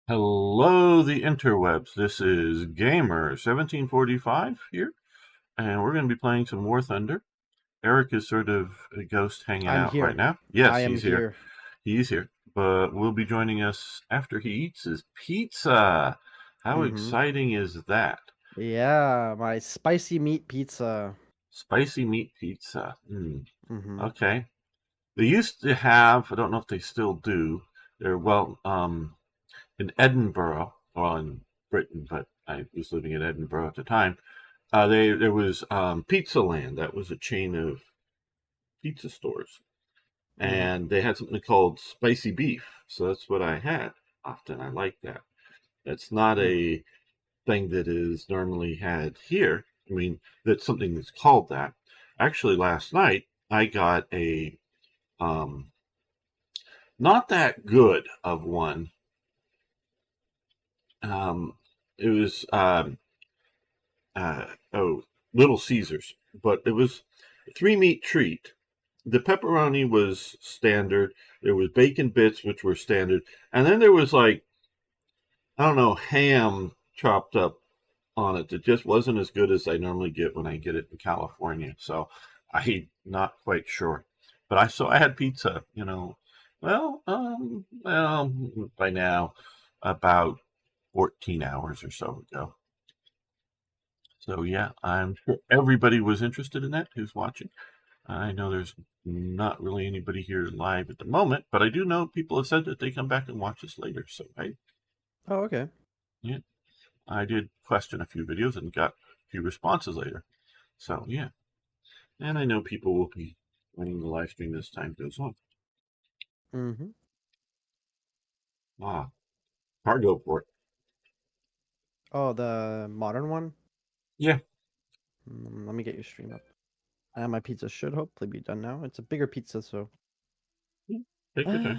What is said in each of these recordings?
Hello, the interwebs. This is Gamer1745 here, and we're going to be playing some War Thunder. Eric is sort of a ghost hanging I'm out right here. now. I Yes, am he's here. here. He's here, but will be joining us after he eats his pizza. How Mm-hmm. exciting is that? Yeah, my spicy meat pizza. Spicy meat pizza. Mm-hmm. Okay. They used to have, I don't know if they still do, they're, in Edinburgh, well, in Britain, but I was living in Edinburgh at the time. There was Pizza Land. That was a chain of pizza stores, Mm-hmm. and they had something called spicy beef. So that's what I had often. I like that. That's not Mm-hmm. a thing that is normally had here. I mean, that's something that's called that. Actually, last night I got a not that good of one. Um, it was uh, oh, Little Caesars, but it was a three meat treat. The pepperoni was standard. There was bacon bits, which were standard, and then there was like I don't know ham chopped up on it that just wasn't as good as I normally get when I get it in California. So I'm not quite sure, but I had pizza. By now about 14 hours or so ago. So yeah, I'm sure everybody was interested in that who's watching. I know there's not really anybody here live at the moment, but I do know people have said that they come back and watch us later. So Oh, okay. yeah, I did question a few videos and got a few responses later. So yeah, and I know people will be running the live stream as time goes on. Mm-hmm. Ah, cargo port. Oh, the modern one? Yeah, Let me get your stream up. And my pizza should hopefully be done now. It's a bigger pizza, so. yeah, take your time.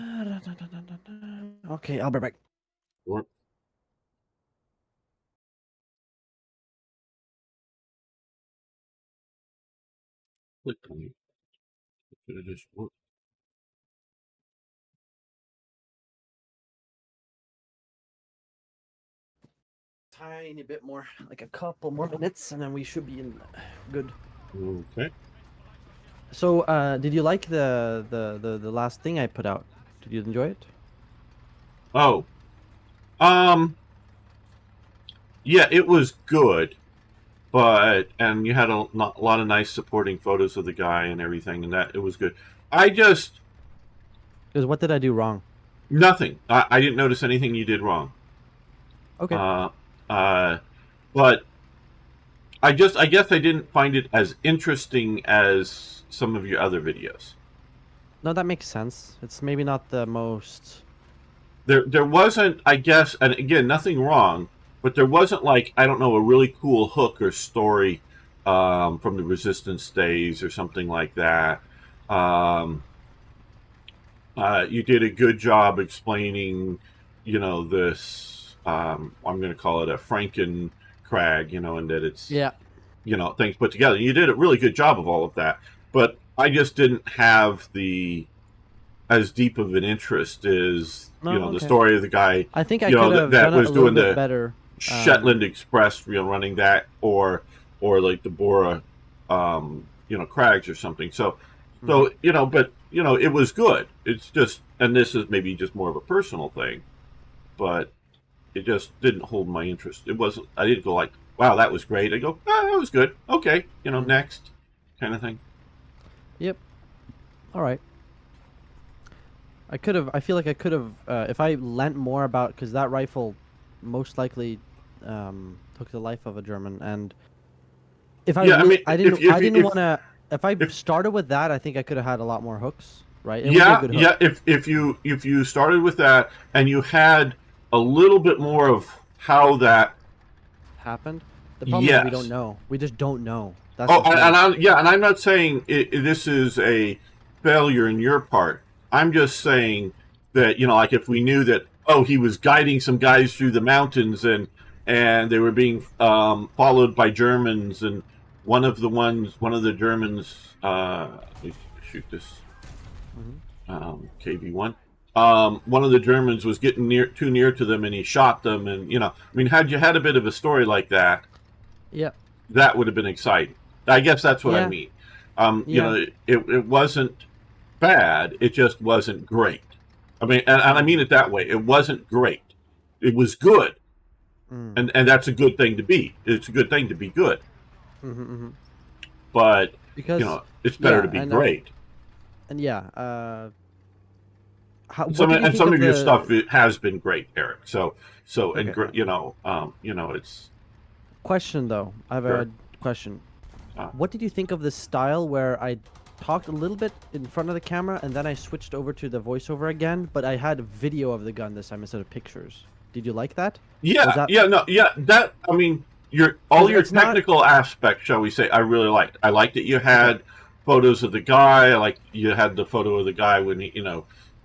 Okay, I'll be back. Or click on it. Could have just worked. Tiny bit more, like a couple more minutes, and then we should be in good. Okay. So, did you like the last thing I put out? Did you enjoy it? Oh, um, yeah, it was good. And you had a lot of nice supporting photos of the guy and everything, and that it was good. I just Because what did I do wrong? nothing. I didn't notice anything you did wrong. Okay. Uh, uh, but I guess I didn't find it as interesting as some of your other videos. No, that makes sense. It's maybe not the most. There wasn't, I guess, and again, nothing wrong, but there wasn't like I don't know a really cool hook or story from the Resistance days or something like that. Um, you did a good job explaining, this. I'm going to call it a Franken crag, and that it's, Yeah. things put together. You did a really good job of all of that, but I just didn't have the as deep of an interest as No, the okay. story of the guy, I think I could have that done it was a little doing bit the better. Shetland Express, running that, or like the Bora, crags or something. So, Mhm. but it was good. It's just, and this is maybe just more of a personal thing, but it just didn't hold my interest. It wasn't. I didn't go like, "Wow, that was great." I go, "That was good. Okay, Mhm. next," kind of thing. Yep. All right. I could have. I feel like I could have. If I lent more about, because that rifle, most likely, took the life of a German. And if I Yeah, I really, mean, I didn't want if to. If I if started with that, I think I could have had a lot more hooks. Right. It would be a yeah, good hook. yeah. If you started with that and you had a little bit more of how that, Happened. The problem is we don't yes. know. We just don't know. That's Oh, the thing. and I'm not saying this is a failure in your part. I'm just saying that like if we knew that he was guiding some guys through the mountains and they were being followed by Germans and one of the Germans let me shoot this Hmm. KV1. one of the Germans was getting too near to them, and he shot them. And I mean, had you had a bit of a story like that, Yeah. that would have been exciting. I guess that's what I Yeah. mean. Yeah. It wasn't bad. It just wasn't great. I mean, and I mean Mm-hmm. it that way. It wasn't great. It was good, Mm. and that's a good thing to be. It's a good thing to be good, Mm-hmm. Mm-hmm. but Because it's better to yeah, be great. and yeah. Some What did you and think some of of your stuff the? it has been great, Eric. So and Okay. it's Question though. I have sure. a question. Uh, What did you think of this style where I talked a little bit in front of the camera and then I switched over to the voiceover again, but I had video of the gun this time instead of pictures? Did you like that? Was Yeah, that yeah, no, yeah. That I mean, your all because your it's not technical aspects, shall we say, I really liked. I liked that you okay? had photos of the guy. I like you had the photo of the guy when he,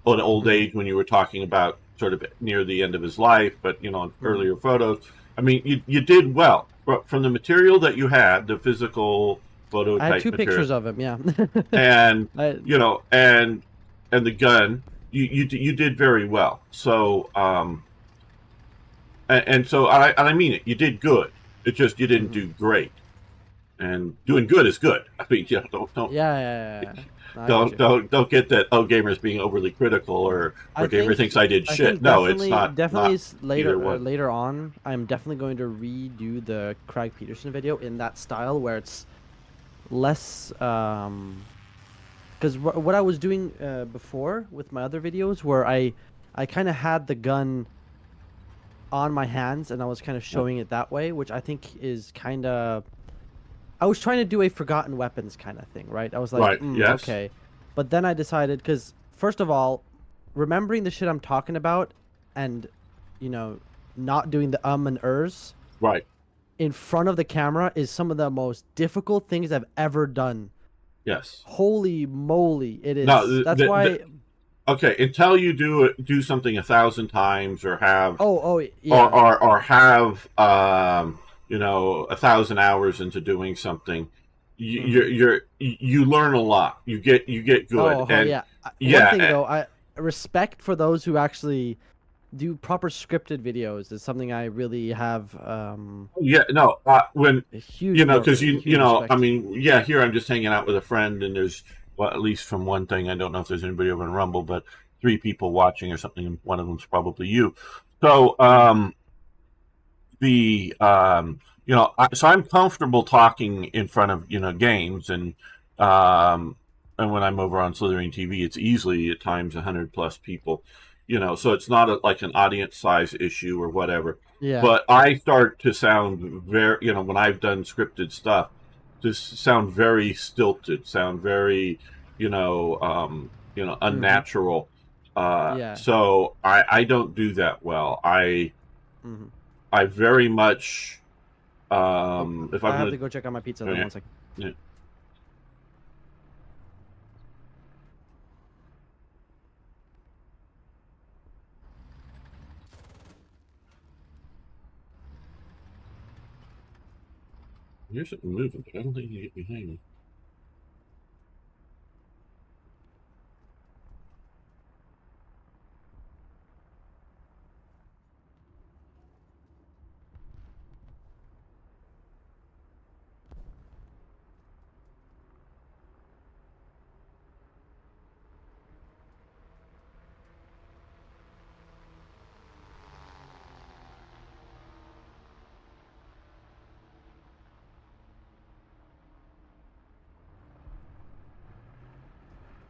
on old Mm-hmm. age when you were talking about sort of near the end of his life, but Mm-hmm. earlier photos. I mean, you did well. But from the material that you had, the physical photo I had type two material, pictures of him. Yeah. and I, you know, and the gun, you did very well. So and so I mean it. You did good. It's just you didn't mm-hmm. do great. And doing good is good. I mean, Yeah, yeah, yeah, yeah. No, I got don't you. don't don't get that. Oh, gamers being overly critical, I or gamer think thinks I did I shit. think No, it's definitely not definitely not later either one. later on I'm definitely going to redo the Craig Peterson video in that style where it's less because what I was doing before with my other videos where I kind of had the gun on my hands and I was kind of Yeah. showing it that way, which I think is kind of I was trying to do a forgotten weapons kind of thing, right? I was like, Right. Yes. okay. But then I decided because first of all, remembering the shit I'm talking about and you know, not doing the and ers Right. in front of the camera is some of the most difficult things I've ever done. Yes. Holy moly, it No. is. That's why Okay. Until you do something 1,000 times, or have oh or yeah. or have 1,000 hours into doing something, Mhm. you learn a lot. You get good, Oh and yeah. One yeah, thing though, I respect for those who actually do proper scripted videos is something I really have yeah. No, when a huge because huge I respect. mean, yeah. Here I'm just hanging out with a friend, and there's, well, at least from one thing, I don't know if there's anybody over in Rumble, but 3 people watching or something, and one of them's probably you. So Mm, the so I'm comfortable talking in front of games, and when I'm over on Slithering TV, it's easily at times 100 plus people, so it's not like an audience size issue or whatever. yeah. But I start to sound very, when I've done scripted stuff, just sound very stilted, sound very, Mhm. unnatural. Yeah. So I don't do that well. Mhm. I very much, Oh, if I'm I have gonna, to go check on my pizza though. yeah, One second. yeah, here's something moving, but I don't think you can get behind me.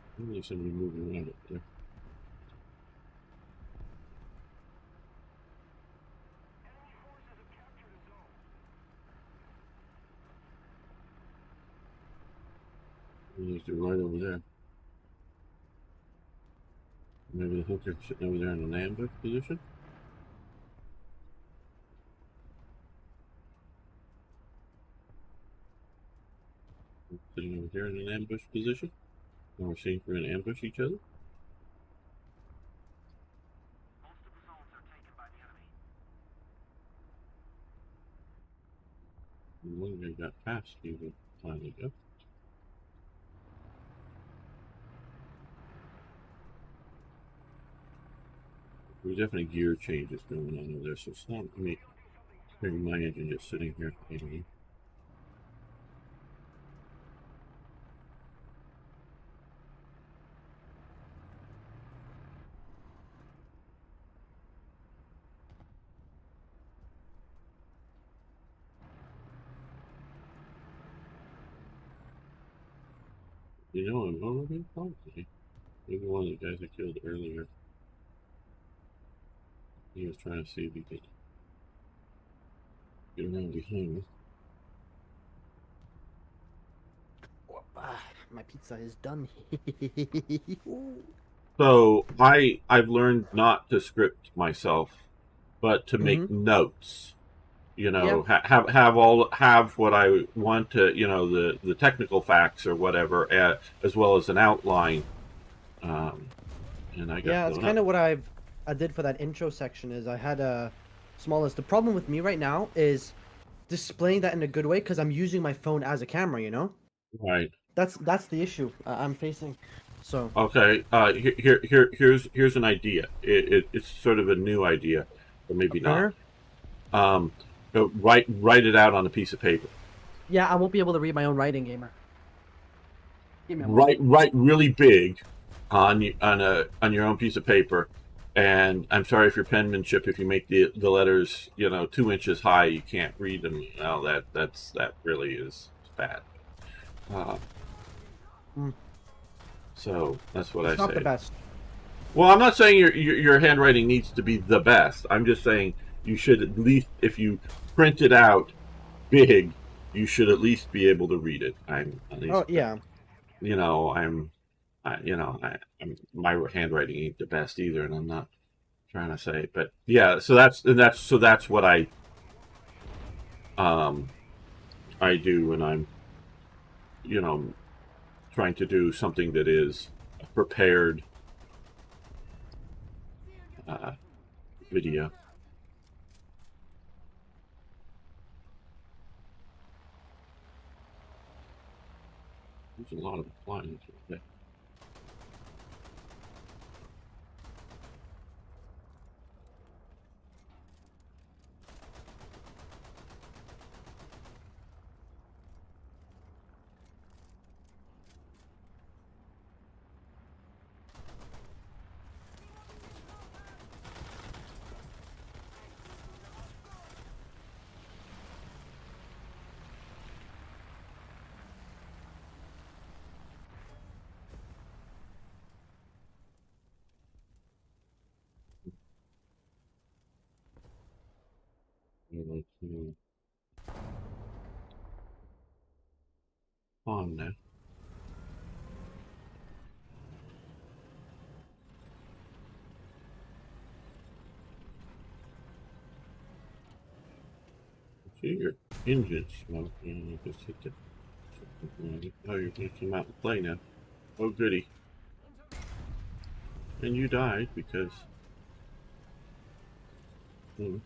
I think there's somebody moving around up there. They're right over there. Maybe they think they're sitting over there in an ambush position. Sitting over here in an ambush position. And we're seeing if we're gonna ambush each other. And one guy got past you a time ago. There's definitely gear changes going on over there, so it's not me. Maybe my engine just sitting here. Maybe. You know, I'm over probably. Maybe one of the guys I killed earlier. He was trying to see if he could get around behind me. My pizza is done. So I've learned not to script myself, but to Mm-hmm. make notes. You Yeah. know, have what I want to. You know, the technical facts or whatever, as well as an outline. Um, and I got Yeah, it's blown up. kind of what I did for that intro section is I had a small list. The problem with me right now is displaying that in a good way because I'm using my phone as a camera, you know? Right. That's the issue I'm facing. So, Okay. Here's an idea. It's sort of a new idea, or a maybe not. printer? Um, write it out on a piece of paper. Yeah, I won't be able to read my own writing, gamer. Give me a moment. Write really big on your own piece of paper. And I'm sorry for your penmanship if you make the letters 2 inches high, you can't read them. Well, that really is bad. Uh, Mm, so that's what I it's not the say. best. Well, I'm not saying your handwriting needs to be the best. I'm just saying you should at least, if you print it out big, you should at least be able to read it. I'm at least, Oh, yeah. you know, I'm, my handwriting ain't the best either, and I'm not trying to say, but yeah. So that's what um I do when I'm you know trying to do something that is a prepared uh, video. There's a lot of flying. Like on now. See your engine smoke, and you just hit the. Oh, you're gonna come out and play now. Oh, goody! And you died because. Hmm,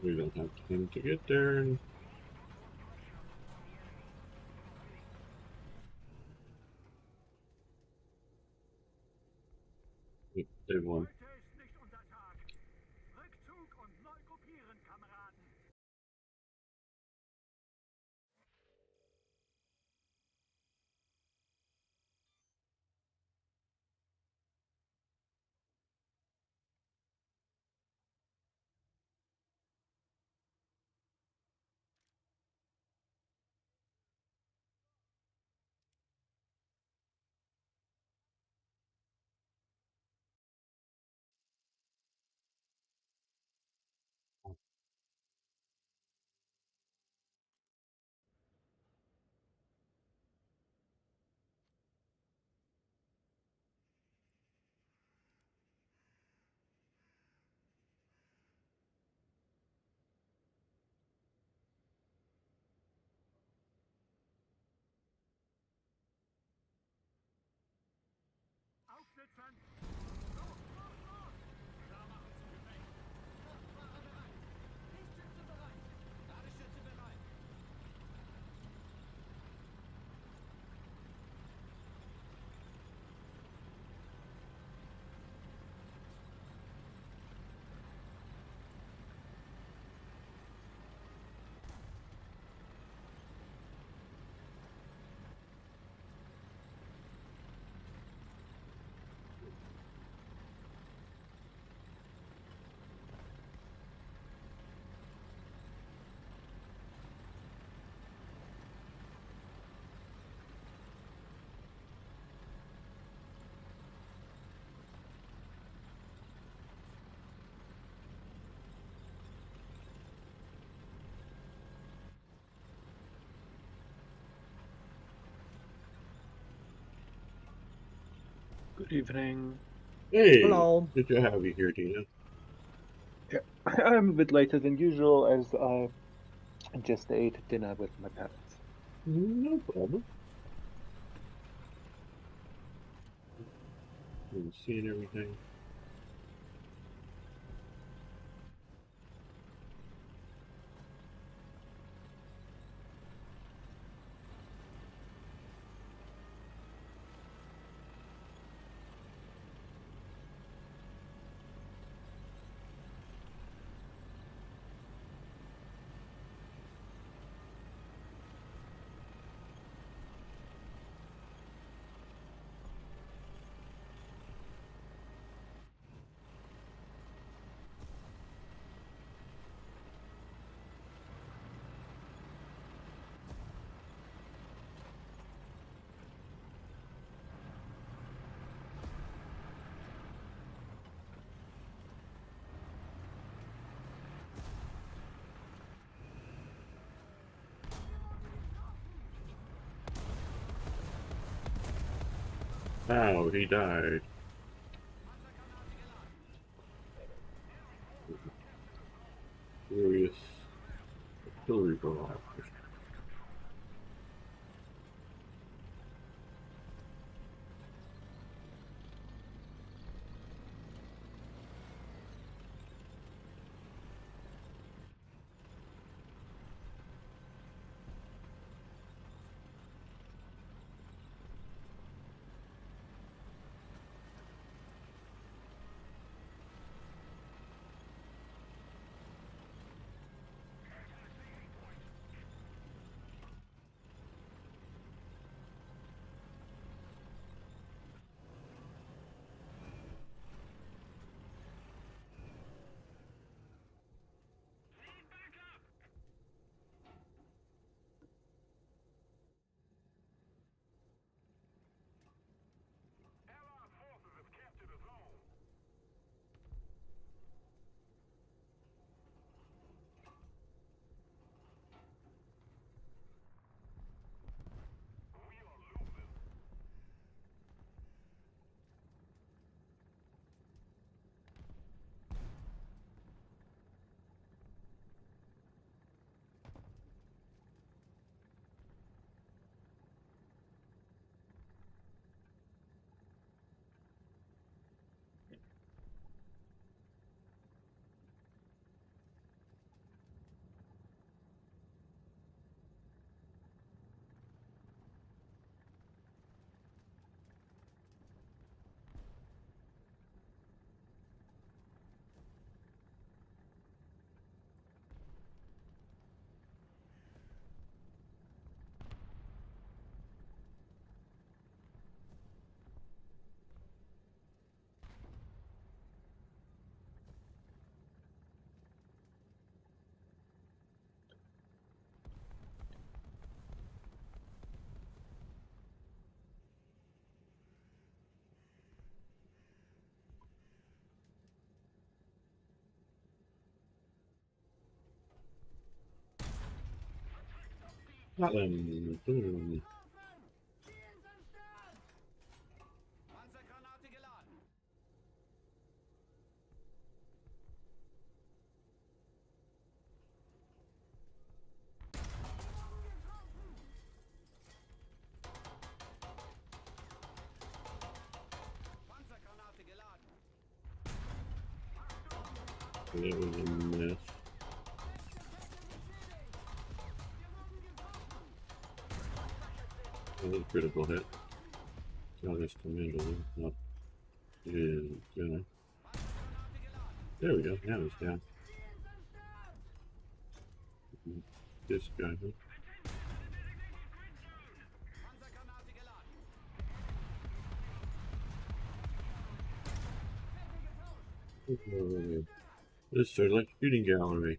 we don't have time to get there, and they won. Good evening. Hey, Hello. good to have you here, Dina. Yeah, I'm a bit later than usual as I just ate dinner with my parents. No problem. I'm seeing everything. Ow, he died. Furious artillery barrage. Not them. Boom. That was a mess. That was a critical hit. Now this commando up is gonna. There we go. Now it's down. This guy. This is like shooting gallery.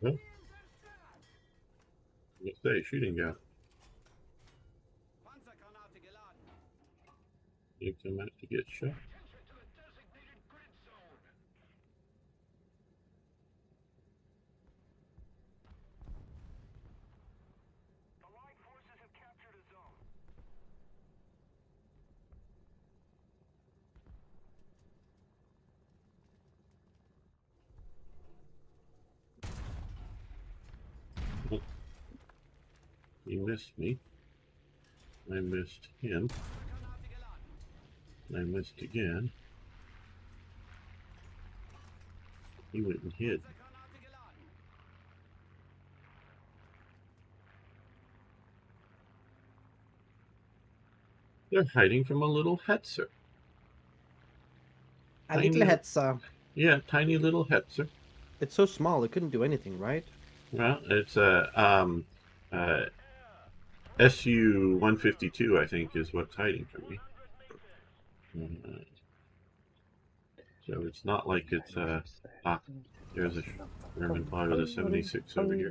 Oh, let's say shooting guy. You come out to get shot. Oh, he missed me. I missed him. I missed again. He went and hid. They're hiding from a little hetzer. A little hetzer. Yeah, tiny little hetzer. It's so small, it couldn't do anything, right? Well, it's a SU-152, I think, is what's hiding from me. So it's not like it's there's a Sherman pod with a 76 over here.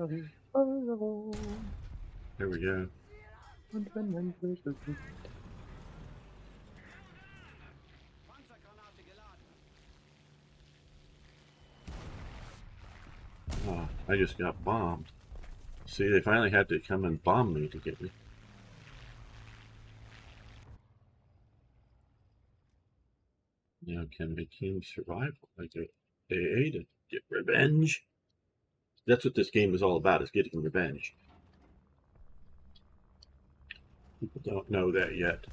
There we go. Oh, I just got bombed. See, they finally had to come and bomb me to get me. Now, can my team survive? Like AA to get revenge? That's what this game is all about, is getting revenge. People don't know that yet.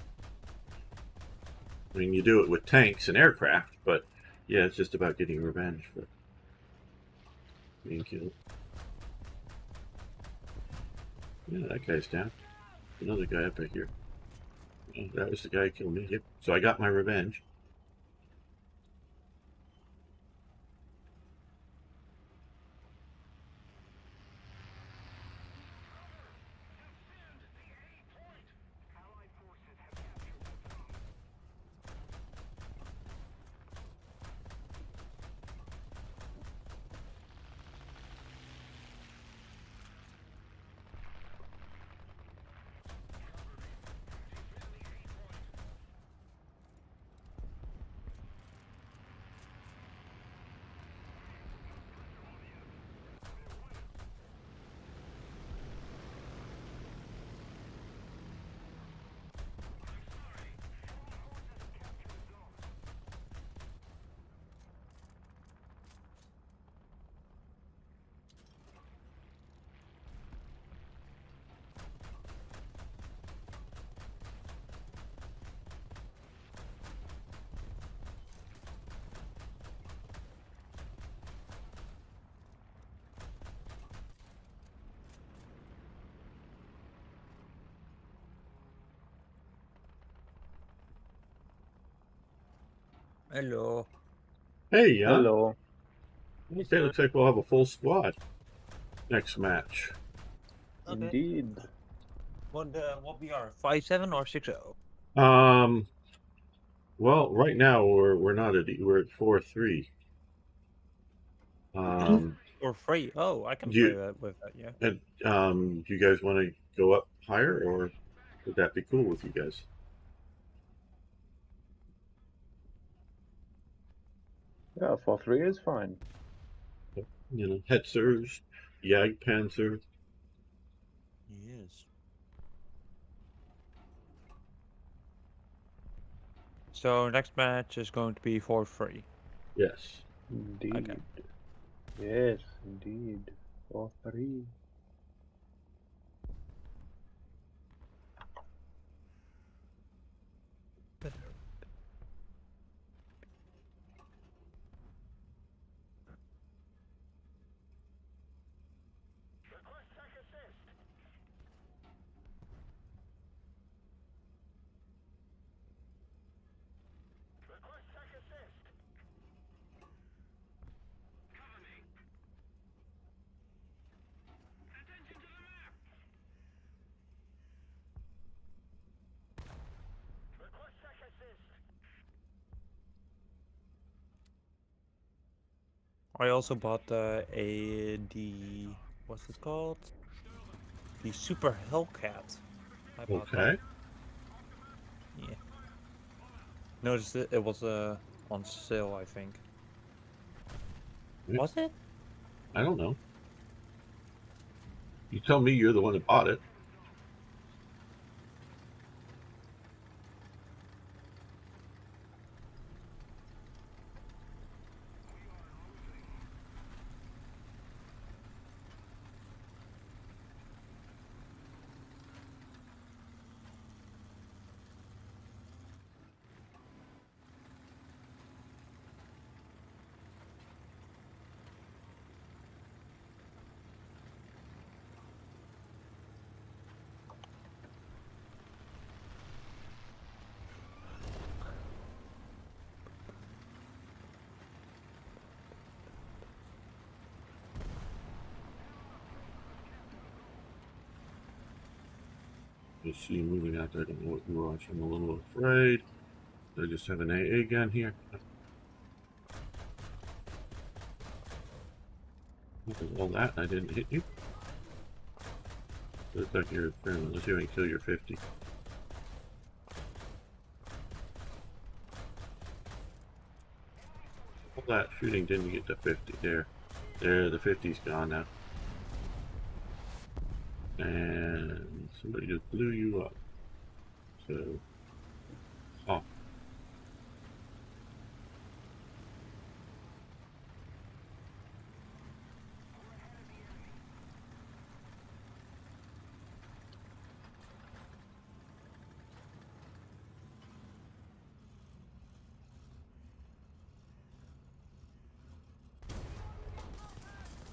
I mean, you do it with tanks and aircraft, but yeah, it's just about getting revenge for being killed. Yeah, that guy's down. Another guy up right here. Oh, that was the guy who killed me. Yep. So I got my revenge. Hello. Hey, Jan. Hello. Okay, looks like we'll have a full squad next match. Okay. Indeed. What we are? 5-7 or 6-0? Well, right now we're not at we're at 4-3. Or 3? Oh, I can Do you- play that with that, yeah. And do you guys want to go up higher, or would that be cool with you guys? Yeah, 4-3 is fine. You know, Hetzers, Jagdpanzer. Yes. So next match is going to be 4-3. Yes. Indeed. Yes, indeed. 4-3. I also bought the what's it called? The Super Hellcat. I bought Okay. that. Yeah. Noticed it was on sale, I think. Yeah. Was it? I don't know. You tell me you're the one that bought it. You see you moving out there. I don't know what you're watching. I'm a little afraid. I just have an AA gun here. Look at all that. I didn't hit you. Looks like you're a criminal. Let's see if I can kill your 50. All that shooting didn't get to 50. There. There, the 50's gone now. And somebody just blew you up. So, oh.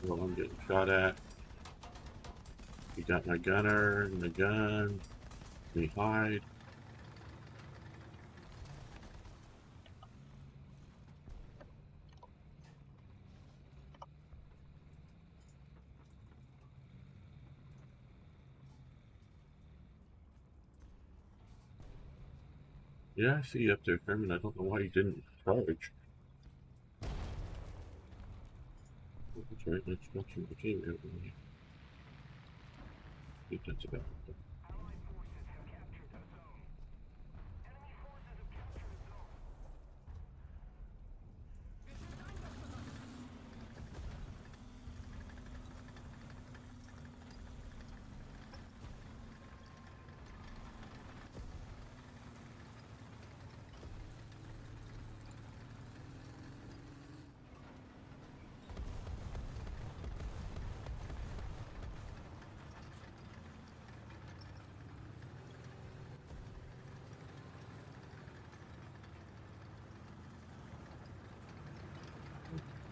Well, I'm getting shot at. You got my gunner and the gun. We hide. Yeah, I see you up there, Kermit. I don't know why you didn't charge. That's right, let's watch some team here. I think that's about it.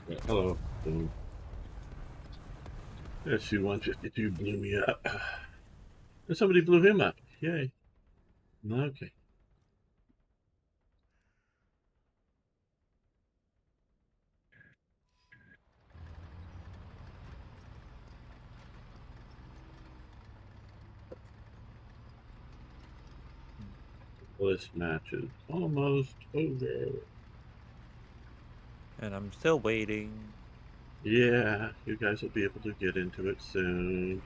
Yeah, hello. Boom. SC-152 blew me up. And somebody blew him up. Yay. Okay. Well, this match is almost over. And I'm still waiting. Yeah, you guys will be able to get into it soon.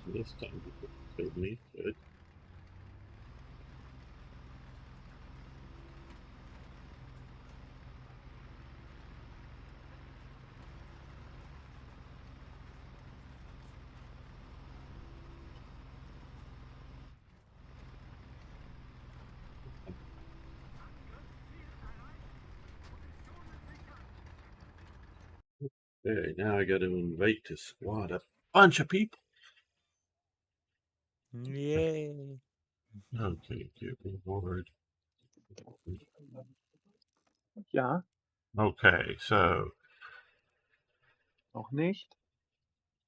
This time before killed me. Good. Okay, now I got to invite to squad a bunch of people. Yay. Okay, get reward. Ja, Okay, so noch nicht.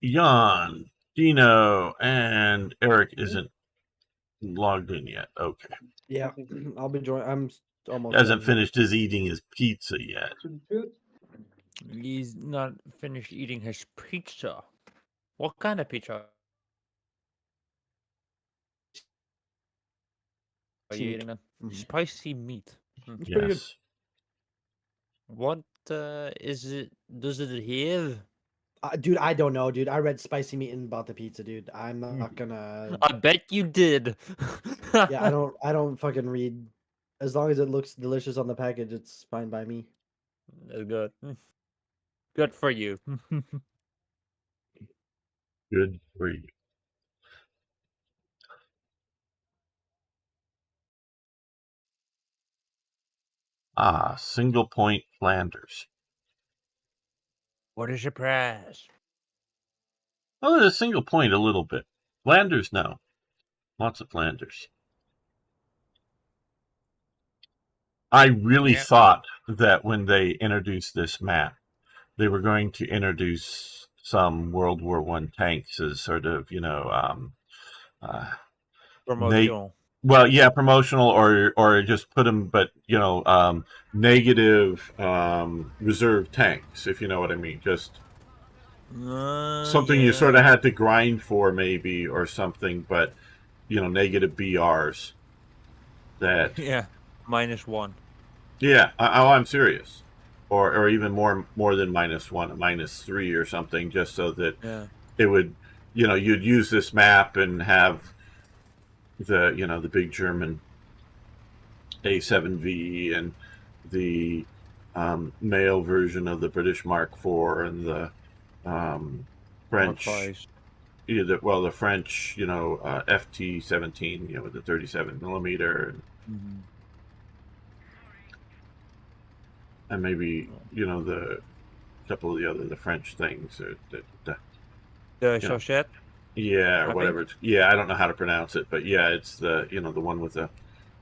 Jan, Dino, and Eric isn't logged in yet. Okay. Yeah, I'll be joining. Almost Hasn't done. finished his eating his pizza yet. He's not finished eating his pizza. What kind of pizza are you Spicy meat. eating then? Mhm. Spicy meat. It's pretty good. Yes. What is it? Does it have? Dude, I don't know, dude. I read spicy meat and bought the pizza, dude. I'm not gonna. I bet you did. Yeah, I don't fucking read. As long as it looks delicious on the package, it's fine by me. That's good. Good for you. Good for you. Ah, single point Flanders. What is your prize? Oh, there's a single point a little bit. Flanders, no. Lots of Flanders. I really Yeah. thought that when they introduced this map, they were going to introduce some World War One tanks as sort of, uh, Promotional. well, yeah, promotional or just put them, but negative reserve tanks, if you know what I mean. Just something you sort of had to grind for, maybe, or something, but negative BRs. That Yeah. -1. yeah, I'm serious, or even more than -1, a -3 or something, just so that Yeah. it would, you'd use this map and have the big German A7V and the male version of the British Mark IV and the French, the French, FT-17, with the 37 millimeter, and maybe the couple of the French things The Chauchet? yeah, or I whatever. think. Yeah, I don't know how to pronounce it, but yeah, it's the the one with the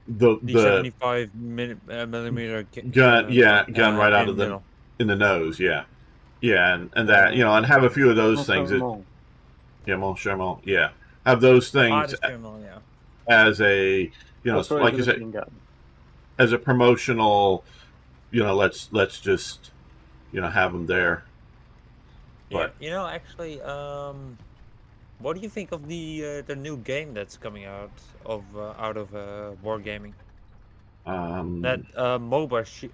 75 millimeter gun. Yeah, gun right out in of the middle. in the nose. Yeah, yeah, and that and have a few of those things. Charmant. Yeah, Mon Charmant. Yeah, have those things Yeah. as a Also like as you a said, machine gun. as a promotional. Let's just have them there. Yeah, But actually, what do you think of the new game that's coming out of Wargaming? That MOBA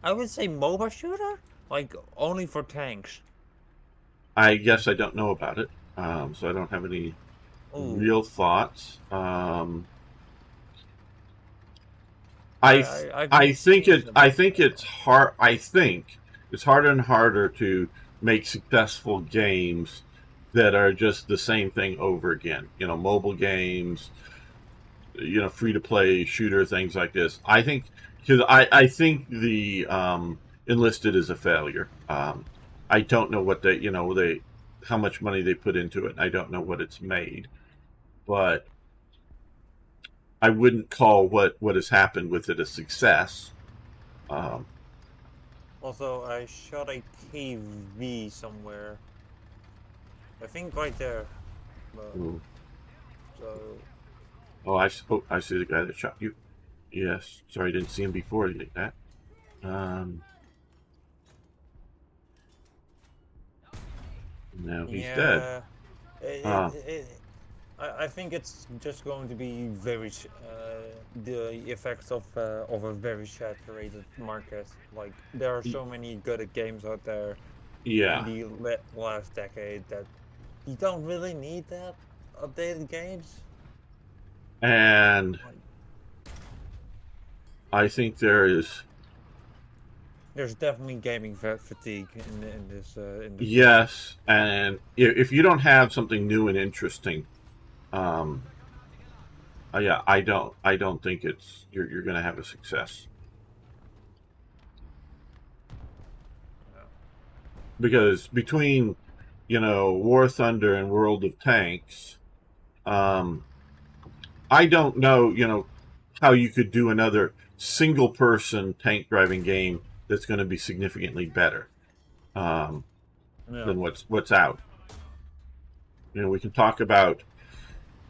I would say MOBA shooter, like only for tanks. I guess I don't know about it, so I don't have any Ooh. real thoughts. I've I been think seeing some it's hard. I think it's harder and harder to make successful games that are just the same thing over again. Mobile games, free to play shooter things like this. I think because I think the Enlisted is a failure. I don't know what they how much money they put into it. I don't know what it's made, but I wouldn't call what has happened with it a success. Also, I shot a KV somewhere. I think right there. Ooh. So. Oh, I see the guy that shot you. Yes, sorry, I didn't see him before like that. Now he's dead. I think it's just going to be very the effects of a very saturated market. Like there are so many good games out there Yeah. in the last decade that you don't really need that updated games. And I think there's definitely gaming fatigue in this. Yes, and if you don't have something new and interesting, yeah, I don't think you're going to have a success. because between, War Thunder and World of Tanks, I don't know, how you could do another single-person tank driving game that's going to be significantly better than what's out. We can talk about,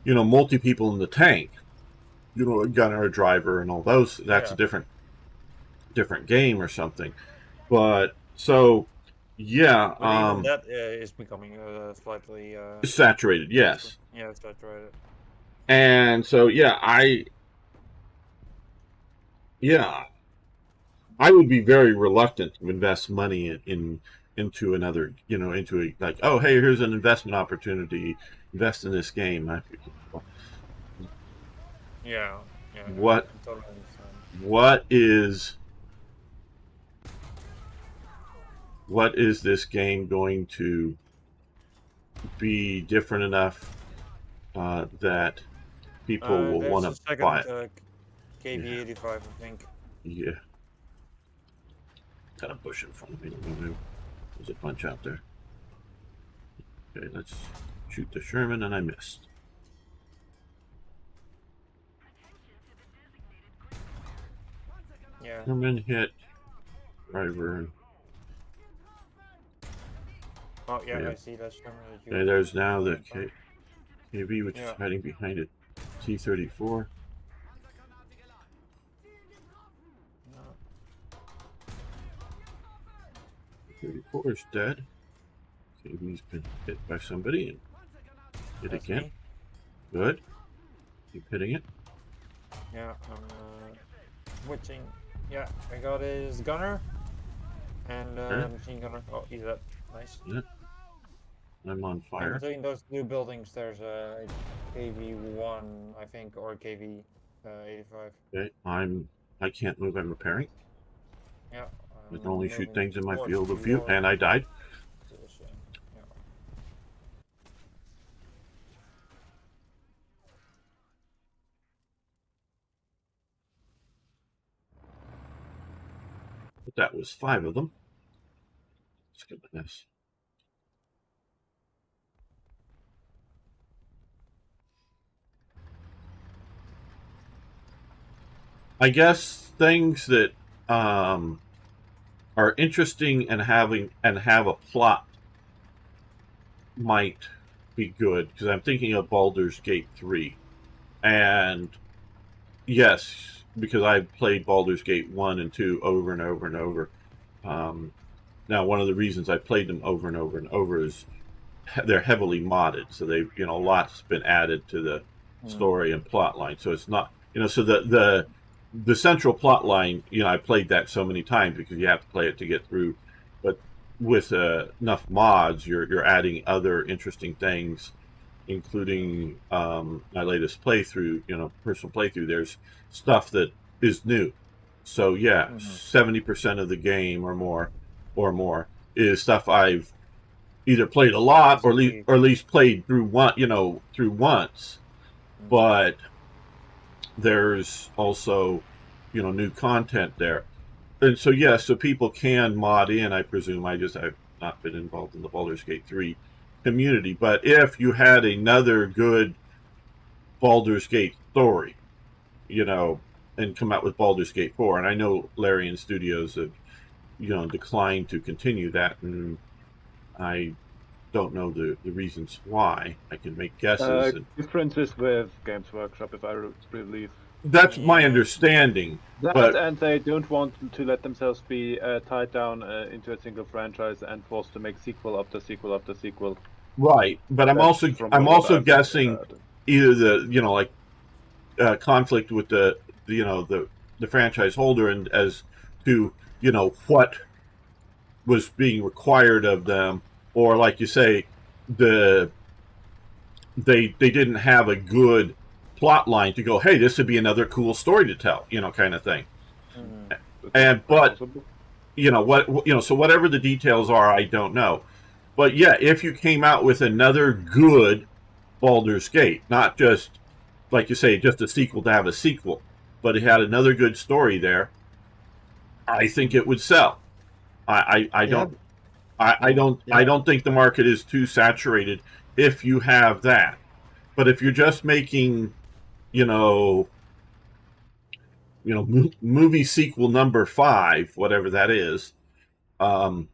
multi people in the tank, a gunner, a driver, and all those. That's a different game or something. But so, yeah. But even that is becoming slightly saturated. Yes. Yeah, saturated. And so, yeah, I would be very reluctant to invest money into another, into a, like, oh, hey, here's an investment opportunity. Invest in this game. Yeah. What? I totally understand. What is this game going to be different enough that people will want to buy it? KV85, I think. Yeah. Got a bush in front of me. There's a bunch out there. Okay, let's shoot the Sherman, and I missed. Yeah. Sherman hit driver. Oh yeah, I see that Sherman. Okay, there's now the KV, which is hiding behind it. T-34. 34 is dead. KV's been hit by somebody and hit again. Me. Good. Keep hitting it. Yeah, I'm switching. Yeah, I got his gunner and machine gunner. Oh, he's up. Nice. Yeah. I'm on fire. Between those two buildings, there's a KV1, I think, or KV85. Okay, I can't move. I'm repairing. Yeah. I can only shoot things in my towards field of view, and I died. position. Yeah. But that was 5 of them. Let's get with this. I guess things that are interesting and have a plot might be good, because I'm thinking of Baldur's Gate 3. And yes, because I've played Baldur's Gate 1 and 2 over and over and over. Now, one of the reasons I played them over and over and over is they're heavily modded, so they've, a lot's been added to the story and plot line. So it's not, so the central plot line, I played that so many times because you have to play it to get through. But with enough mods, you're adding other interesting things, including my latest playthrough, personal playthrough. There's stuff that is new. So yeah, 70% of the game or more is stuff I've either played a lot or at least played through once. But there's also, new content there. And so, so people can mod in, I presume. I've not been involved in the Baldur's Gate 3 community. But if you had another good Baldur's Gate story, and come out with Baldur's Gate 4, and I know Larian Studios have, declined to continue that, and I don't know the reasons why. I can make guesses. Differences with Games Workshop, if I believe. That's my understanding. And they don't want to let themselves be tied down into a single franchise and forced to make sequel after sequel after sequel. Right, but I'm also guessing either the conflict with the franchise holder, and as to what was being required of them, or like you say, they didn't have a good plot line to go, hey, this would be another cool story to tell, kind of thing. And but so whatever the details are, I don't know. But yeah, if you came out with another good Baldur's Gate, not just, like you say, just a sequel to have a sequel, but it had another good story there, I think it would sell. I I don't Yeah. I don't think the market is too saturated if you have that. But if you're just making, you know, movie sequel number 5, whatever that is, um,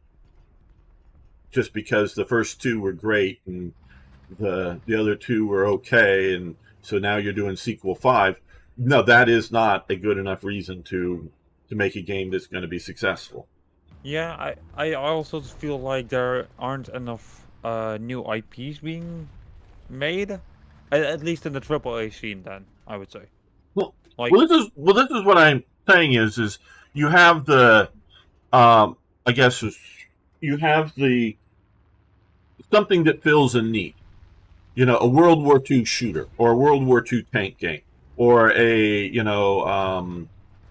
just because the first 2 were great and the other 2 were okay, and so now you're doing sequel 5. No, that is not a good enough reason to make a game that's going to be successful. Yeah, I also feel like there aren't enough new IPs being made, at least in the AAA scene. Then I would say, Well, like, this is what I'm saying is you have the I guess you have the something that fills a need. A World War II shooter or a World War II tank game or a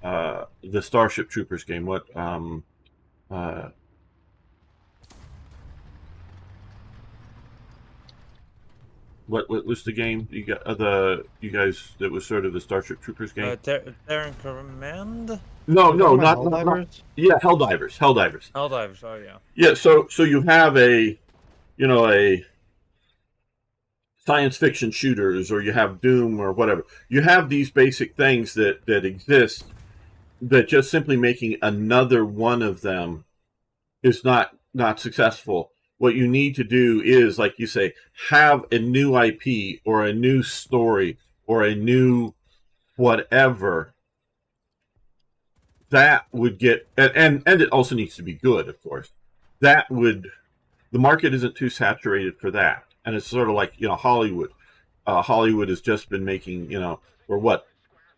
the Starship Troopers game. Uh, what was the game you got? You guys that was sort of the Starship Troopers game. Terran Command, No, You're no, talking about not Helldivers? yeah, Helldivers. Helldivers. Oh yeah. Yeah, so you have a science fiction shooters, or you have Doom or whatever. You have these basic things that exist, that just simply making another one of them is not successful. What you need to do is, like you say, have a new IP or a new story or a new whatever that would get, and it also needs to be good, of course. That would The market isn't too saturated for that, and it's sort of like Hollywood. Hollywood has just been making or what,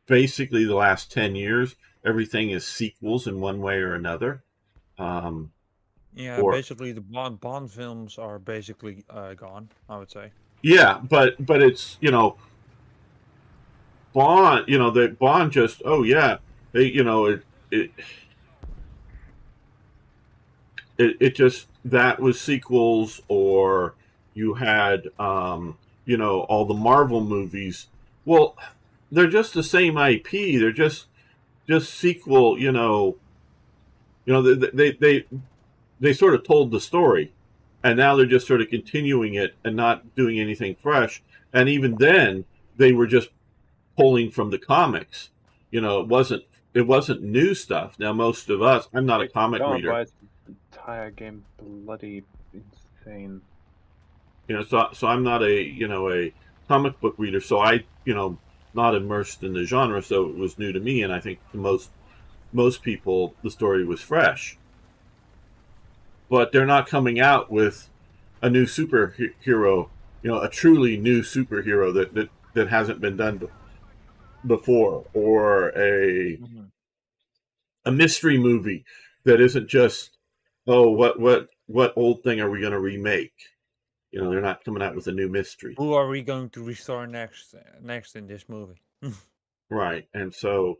basically the last 10 years, everything is sequels in one way or another. Yeah, Or basically the Bond films are basically gone, I would say. yeah, but it's Bond. The Bond just, oh yeah, they it it just, that was sequels. Or you had all the Marvel movies. Well, they're just the same IP. They're just sequel. They sort of told the story, and now they're just sort of continuing it and not doing anything fresh. And even then, they were just pulling from the comics. It wasn't new stuff. Now, most of us, I'm not a comic reader. Why is the entire game bloody insane? So I'm not a comic book reader. So I not immersed in the genre. So it was new to me, and I think to most people the story was fresh. But they're not coming out with a new superhero, a truly new superhero that hasn't been done before, or a mystery movie that isn't just, oh, what old thing are we going to remake? They're not coming out with a new mystery. Who are we going to restore next in this movie? Right. And so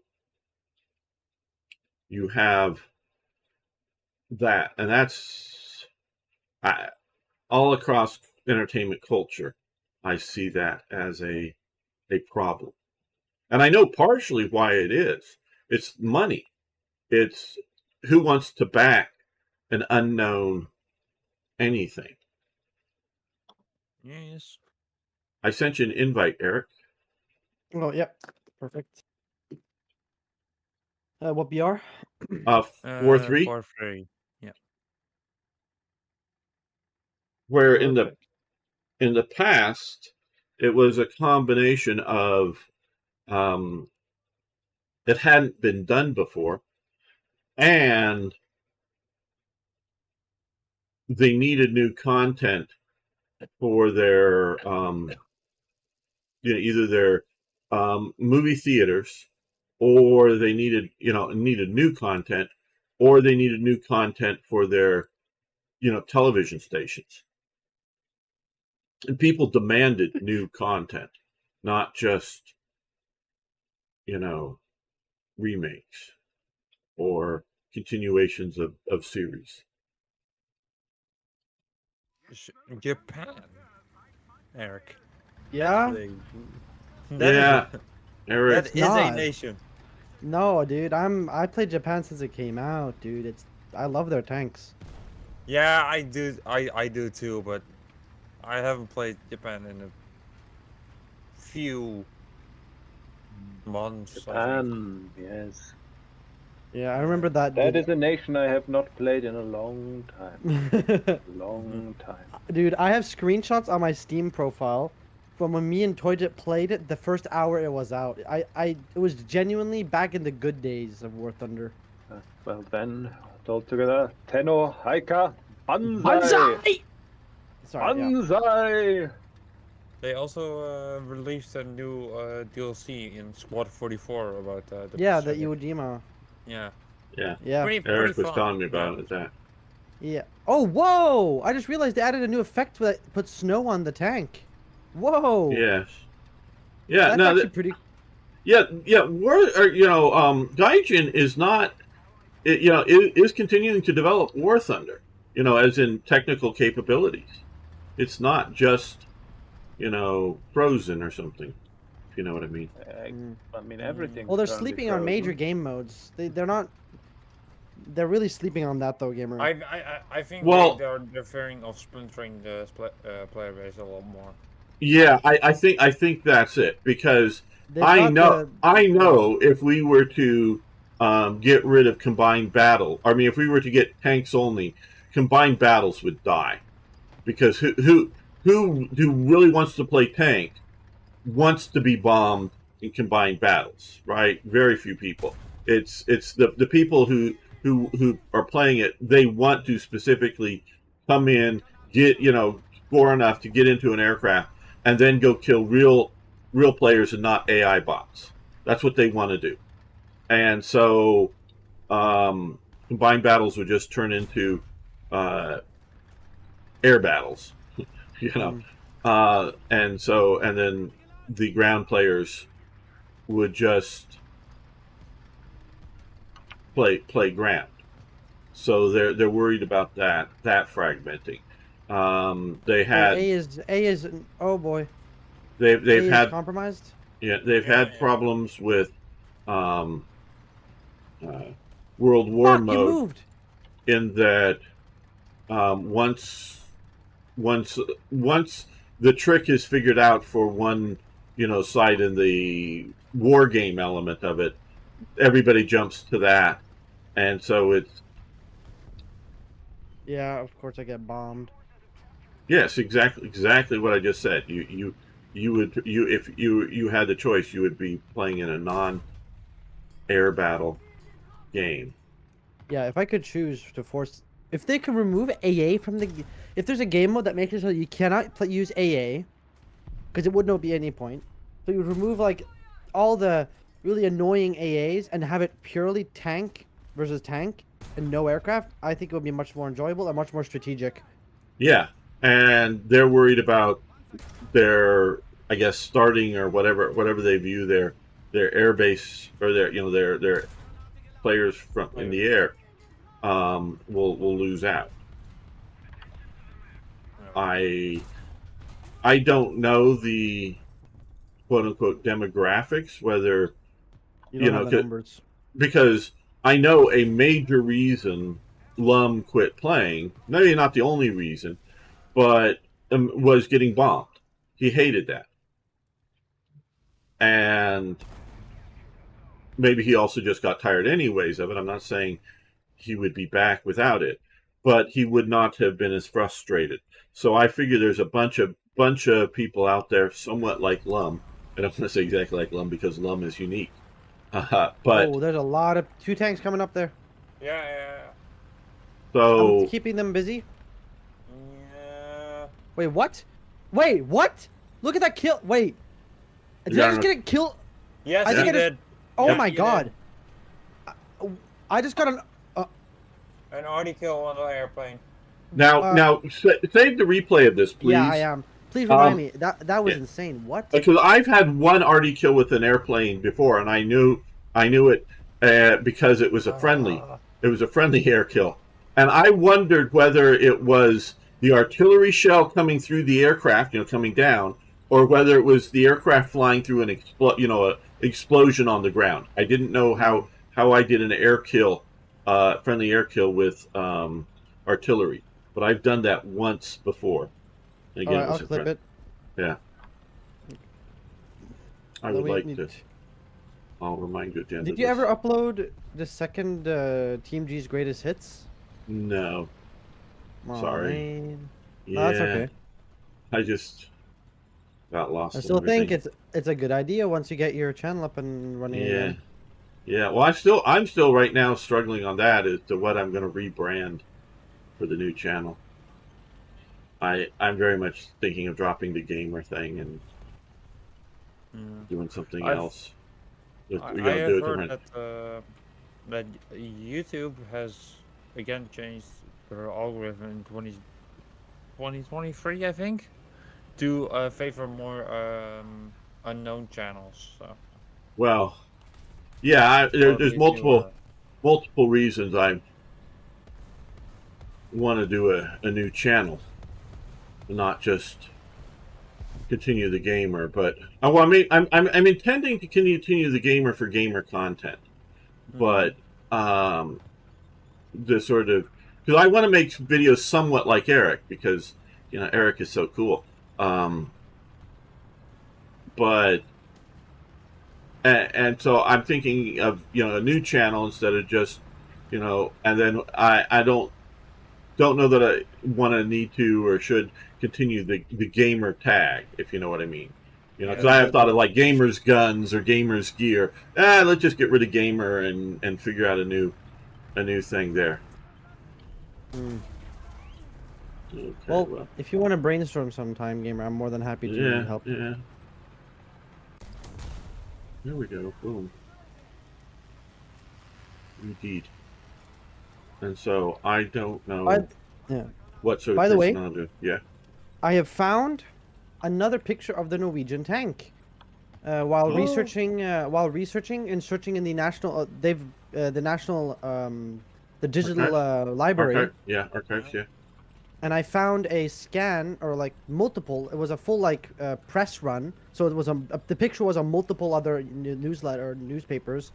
you have that, and that's all across entertainment culture. I see that as a problem. And I know partially why it is. It's money. It's who wants to back an unknown anything. Yes. I sent you an invite, Eric. Oh, yep. Perfect. What BR? 4-3. 4-3. Yeah. Where Perfect. in the past, it was a combination of it hadn't been done before, and they needed new content for their either their movie theaters, or they needed new content, or they needed new content for their television stations. And people demanded new content, not just remakes or continuations of series. Japan, Eric. Yeah? Yeah, Eric. That is a not. nation. No, dude. I played Japan since it came out, dude. I love their tanks. Yeah, I do. I do too, but I haven't played Japan in a few months. I think. Japan, yes. Yeah, I remember that. That is a nation I have not played in a long time. Long time. Dude, I have screenshots on my Steam profile from when me and Toyjet played it the first hour it was out. It was genuinely back in the good days of War Thunder. Well then, all together. Tenno, Haika, Banzai! Banzai! Sorry, yeah. Banzai! They also released a new DLC in Squad 44 about the Yeah, the Pacific. Iwo Jima. Yeah. Yeah. Yeah. Pretty Eric was fun. telling me about it. That. Yeah. Oh, whoa! I just realized they added a new effect that puts snow on the tank. Whoa! Yes. Yeah. That's No. actually pretty. Yeah. Gaijin is not. It is continuing to develop War Thunder. As in technical capabilities. It's not just, frozen or something. If you know what I mean. I mean, everything. Well, they're sleeping on major game modes. They're not. They're really sleeping on that though, gamer. I think Well- they're fearing of splintering the player base a lot more. Yeah, I think that's it because They've I got know the- if we were to get rid of combined battle, I mean, if we were to get tanks only, combined battles would die because who really wants to play tank wants to be bombed in combined battles, right? Very few people. It's the people who are playing it. They want to specifically come in, get score enough to get into an aircraft, and then go kill real players and not AI bots. That's what they want to do. And so combined battles would just turn into air battles, and then the ground players would just play ground. So they're worried about that fragmenting. They had A is oh boy. they've A is had compromised. they've had problems with World War Fuck, you mode moved. in that once the trick is figured out for one side in the war game element of it, everybody jumps to that, and so it's Yeah, of course I get bombed. yes, exactly what I just said. You would if you had the choice, you would be playing in a non-air battle game. Yeah, if I could choose to force, if they could remove AA from the, if there's a game mode that makes it so you cannot use AA, because it would not be any point. So you would remove like all the really annoying AAs and have it purely tank versus tank and no aircraft. I think it would be much more enjoyable and much more strategic. Yeah, and they're worried about their, I guess, starting or whatever they view their air base or their players from in the air will lose out. I don't know the quote unquote demographics, whether You don't have the numbers. because I know a major reason Lum quit playing, maybe not the only reason, but was getting bombed. He hated that. And maybe he also just got tired anyways of it. I'm not saying he would be back without it, but he would not have been as frustrated. So I figure there's a bunch of people out there somewhat like Lum. I don't want to say exactly like Lum because Lum is unique. But oh, there's a lot of 2 tanks coming up there. Yeah. so I'm keeping them busy. Yeah. Wait, what? Wait, what? Look at that kill. Wait. Did Yeah, I just get a kill? Yes, I think you I just- did. Oh Yeah, my you did. god. I just got an... An article on the airplane. now save the replay of this, please. Yeah, I am. Please remind Um, me. That was yeah. insane. What? Because I've had one arty kill with an airplane before, and I knew it because it was a friendly. It was a friendly air kill, and I wondered whether it was the artillery shell coming through the aircraft, coming down, or whether it was the aircraft flying through an explosion on the ground. I didn't know how I did an air kill, friendly air kill with artillery. but I've done that once before. And again, All right, it was I'll a clip friend. it. Yeah. I Then would we like need- to. I'll remind you at the end Did of you this. ever upload the second TeamG's greatest hits? No. Aw, Sorry. man. Yeah. No, that's okay. I just got lost I in still think everything. it's a good idea once you get your channel up and running Yeah. again. Yeah. Well, I'm still right now struggling on that as to what I'm going to rebrand for the new channel. I'm very much thinking of dropping the gamer thing and doing something I've else. We're I going to have do it heard different. that YouTube has again changed their algorithm in 2023, I think, to favor more unknown channels. So, Well, yeah, or at there's least newer. multiple reasons I want to do a new channel, not just continue the gamer. But well, I mean, I'm intending to continue the gamer for gamer content, but the sort of because I want to make videos somewhat like Eric because Eric is so cool. But and so I'm thinking of a new channel instead of just and then I don't know that I want to need to or should continue the gamer tag, if you know what I mean. Because I have thought of like gamers guns or gamers gear. Let's just get rid of gamer and figure out a new thing there. Okay, Well, if you want to brainstorm sometime, gamer, I'm more than happy to help. Yeah. There we go. Boom. Indeed. And so I don't know what sort of By the way, person I'll do. Yeah. I have found another picture of the Norwegian tank. While researching and searching in the national, the digital library. Archives. Yeah. And I found a scan or like multiple. It was a full press run. So it was the picture was on multiple other newspapers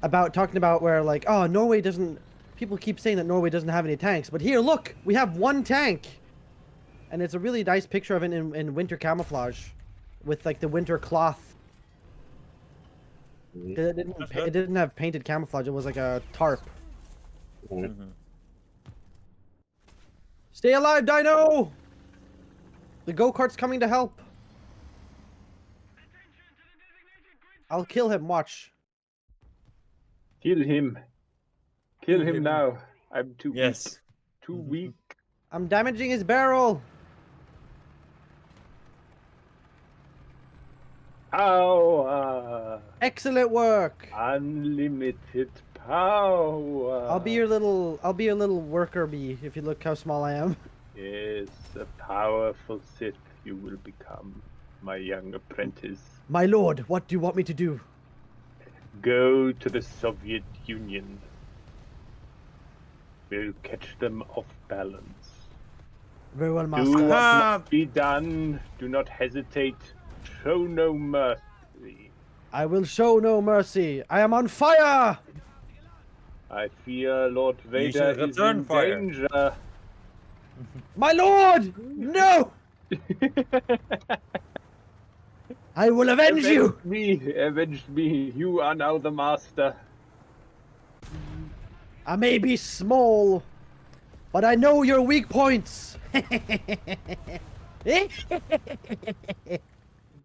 talking about where Norway doesn't. People keep saying that Norway doesn't have any tanks, but here, look, we have one tank, and it's a really nice picture of it in winter camouflage, with like the winter cloth. It didn't have painted camouflage. It was like a tarp. Stay alive, Dino! The go-kart's coming to help. I'll kill him, watch. Kill him. Kill him now. I'm too weak. Too weak. I'm damaging his barrel. Power. Excellent work. Unlimited power. I'll be your little worker bee if you look how small I am. Yes, a powerful Sith you will become, my young apprentice. My lord, what do you want me to do? Go to the Soviet Union. We'll catch them off balance. Very well, Do master. what must be done. Do not hesitate. Show no mercy. I will show no mercy. I am on fire. I fear Lord Vader is in danger. My lord! No! I will avenge you! Avenge me. You are now the master. I may be small, but I know your weak points.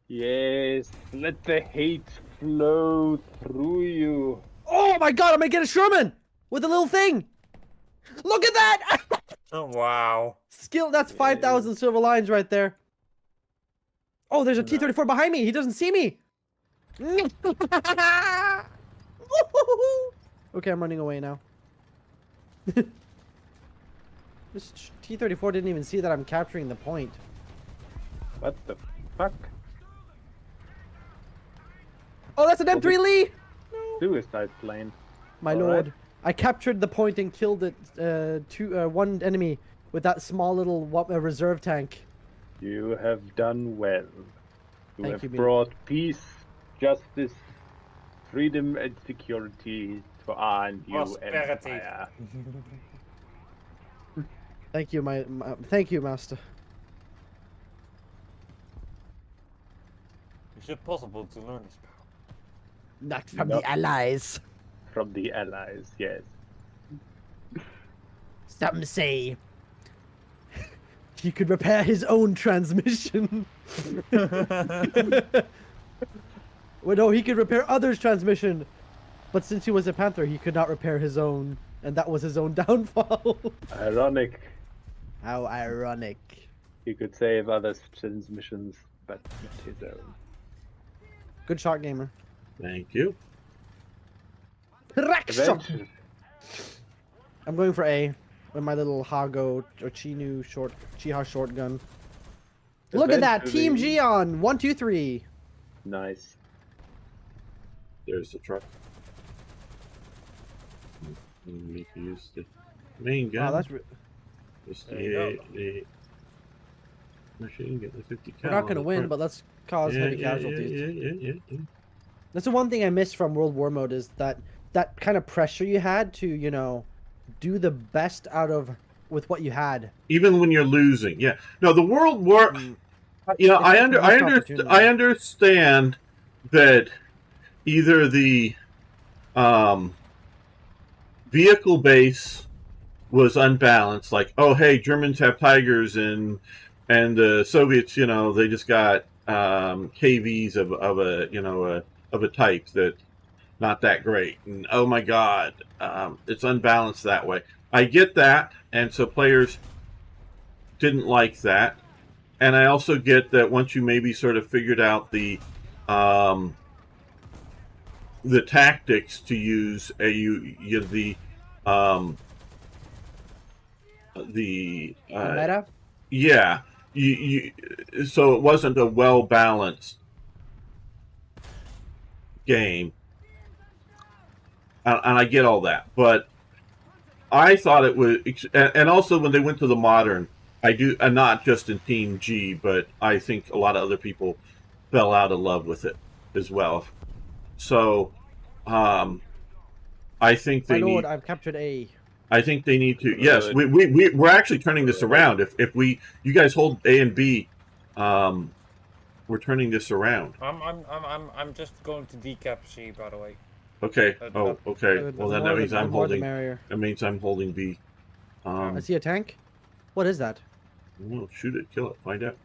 Yes, let the hate flow through you. Oh my god, I'm gonna get a Sherman with a little thing. Look at that! Oh, wow. Skill, that's 5,000 silver lines right there. Oh, there's a T-34 behind me. He doesn't see me. Okay, I'm running away now. This T-34 didn't even see that I'm capturing the point. What the fuck? Oh, that's an M3 Lee! Suicide plane. My lord, I captured the point and killed it. One enemy with that small little reserve tank. You have done well. You Thank have you, brought peace, justice, freedom, and security to our new Prosperity. empire. Thank you, thank you, master. Is it possible to learn this power? Not from No. the allies. From the allies, yes. Some say he could repair his own transmission. Well, no, he could repair others' transmission, but since he was a panther, he could not repair his own, and that was his own downfall. Ironic. How ironic. He could save others' transmissions, but not his own. Good shot, gamer. Thank you. Crack shot. Eventually, I'm going for A with my little Hago or Chiha shotgun. Look at that, Team Eventually- G on 1, 2, 3. nice. There's the truck. We need to use the main gun. Wow, that's Just There you the machine, get the 50 we're cal not on gonna the win, front. but let's cause heavy casualties. Yeah. That's the one thing I miss from World War mode is that kind of pressure you had to, you know, do the best out of with what you had. Even when you're losing, yeah. No, the World War. You know, It's like the missed opportunity. I understand that either the vehicle base was unbalanced, like, oh hey, Germans have Tigers and the Soviets, you know, they just got KVs of a type that not that great, and oh my god, it's unbalanced that way. I get that, and so players didn't like that. And I also get that once you maybe sort of figured out the tactics to use, the Meta? yeah, so it wasn't a well balanced game, and I get all that, but I thought it was, and also when they went to the modern. I do, and not just in Team G, but I think a lot of other people fell out of love with it as well. So, I think My they lord, need. I've captured A. I think they need to. Yes, we're actually turning this around. If you guys hold A and B, we're turning this around. I'm just going to decap C, by the way. Okay. Oh, okay. Good. Well, The then more that the- means the I'm more the holding. merrier. That means I'm holding B. I see a tank. What is that? Well, shoot it, kill it, find out.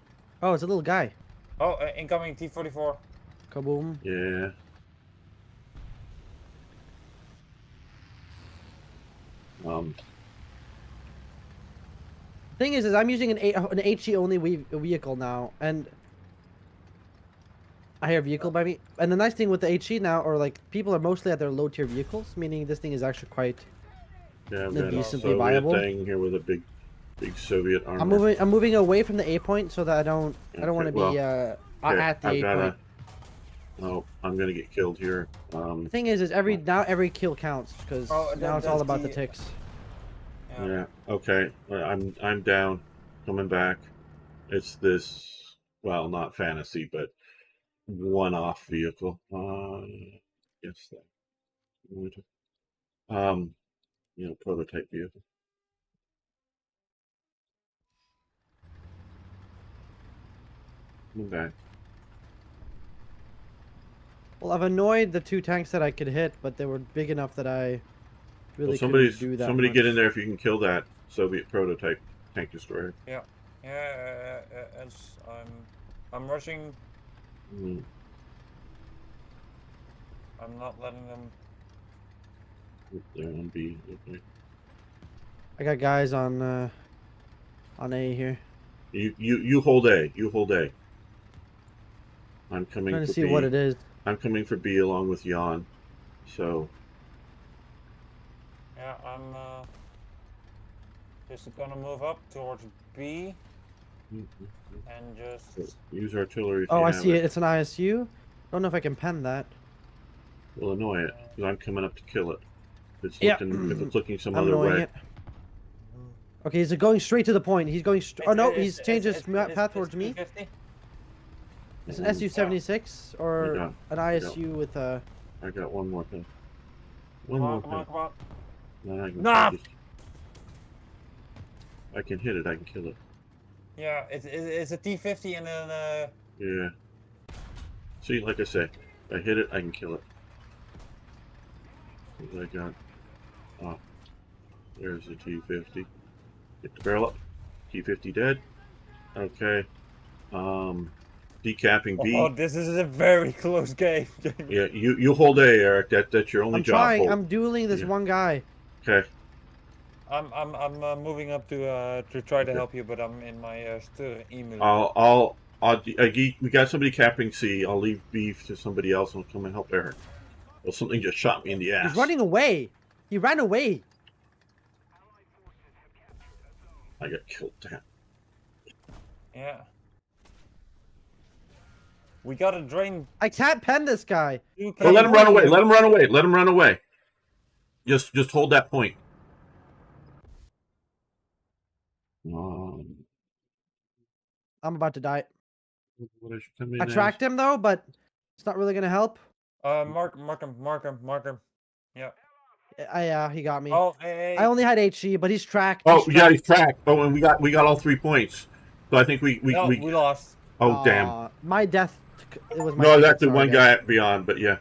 Oh, it's a little guy. Oh, incoming T-44. Kaboom. Yeah. Thing is I'm using an HE only vehicle now, and I hear vehicle by me. And the nice thing with the HE now, or like people are mostly at their low tier vehicles, meaning this thing is actually quite. Yeah, I've The got a decently Soviet viable. thing here with a big Soviet armor. I'm moving away from the A point so that I don't want to be Okay, at the I've A got point. Oh, I'm gonna get killed here. The thing is every kill counts because now it's all about the ticks. Yeah. Okay. I'm down. Coming back. It's this. Well, not fantasy, but one-off vehicle. Yes. That. Prototype vehicle. Come back. Well, I've annoyed the two tanks that I could hit, but they were big enough that I really couldn't do that. Somebody much. get in there if you can kill that Soviet prototype tank destroyer. Yeah, I'm rushing. Mm. I'm not letting them. There on B. Okay. I got guys on A here. You hold A. You hold A. I'm coming Trying to for see B. what it is. I'm coming for B along with Jan. So Yeah, I'm just gonna move up towards B and just. use artillery. If Oh, you I have see it. It's an ISU. Don't know if I can pen that. We'll annoy it because I'm coming up to kill it. If Yeah. it's looking some I'm other annoying way. it. Okay, he's going straight to the point. He's going. Oh no, he's changed his path towards me. 250? It's an SU-76 or got- an ISU with a. I got one more thing. One Come more on, come on, thing. come on. Then I can Nah! just- I can hit it. I can kill it. Yeah, it's a T-50 and then Yeah. See, like I say, if I hit it, I can kill it. What I got? Oh, there's the T-50. Get the barrel up. T-50 dead. Okay. Decapping B. Oh, this is a very close game. Yeah, you hold A, Eric. That's your only I'm job. trying. Hold. I'm dueling this Yeah. one guy. Okay. I'm moving up to try to Okay. help you, but I'm in my email. We got somebody capping C. I'll leave B to somebody else and I'll come and help Eric. Well, something just shot me in the ass. He's running away. He ran away. I got killed. Damn. Yeah. We gotta drain. I can't pen this guy. Oh, let him run away. Let him run away. Let him run away. Just hold that point. I'm about to die. What I should come in I tracked him though, but it's not really gonna help. Mark him. Yeah. He got me. Oh, hey. I only had HE, but he's tracked. Oh, yeah, he's tracked. Oh, and we got all 3 points. So I think we lost. Oh, damn. My death. It was my No, favorite that's the star one again. guy beyond, but yeah.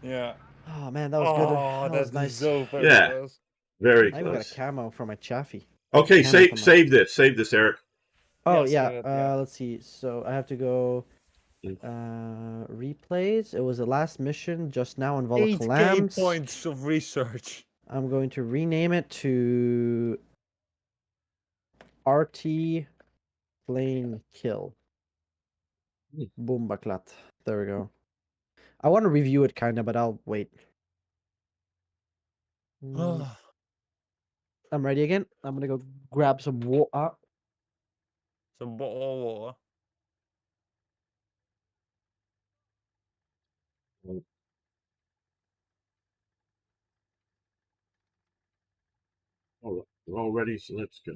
Yeah. Oh man, that was good. Oh, That was nice. so very Yeah. close. Very I even got close. a camo for my chaffee. Okay, Camo save for my- save this, Eric. Oh Yes, yeah. yeah. Let's see. So I have to go. Replays. It was the last mission just now in 8 game Volacalams. points of research. I'm going to rename it to RT Flame Kill. Boom baklat. There we go. I want to review it kind of, but I'll wait. I'm ready again. I'm gonna go grab some water. Some bottle of water. Oh, we're all ready, so let's go.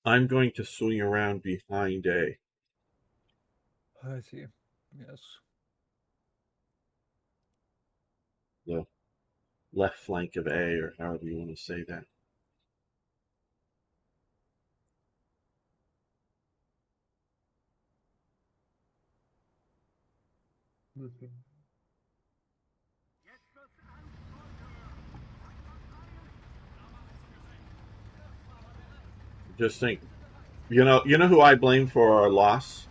I'm going to swing around behind A. I see. Yes. The left flank of A, or however you want to say that. Just think, you know who I blame for our loss?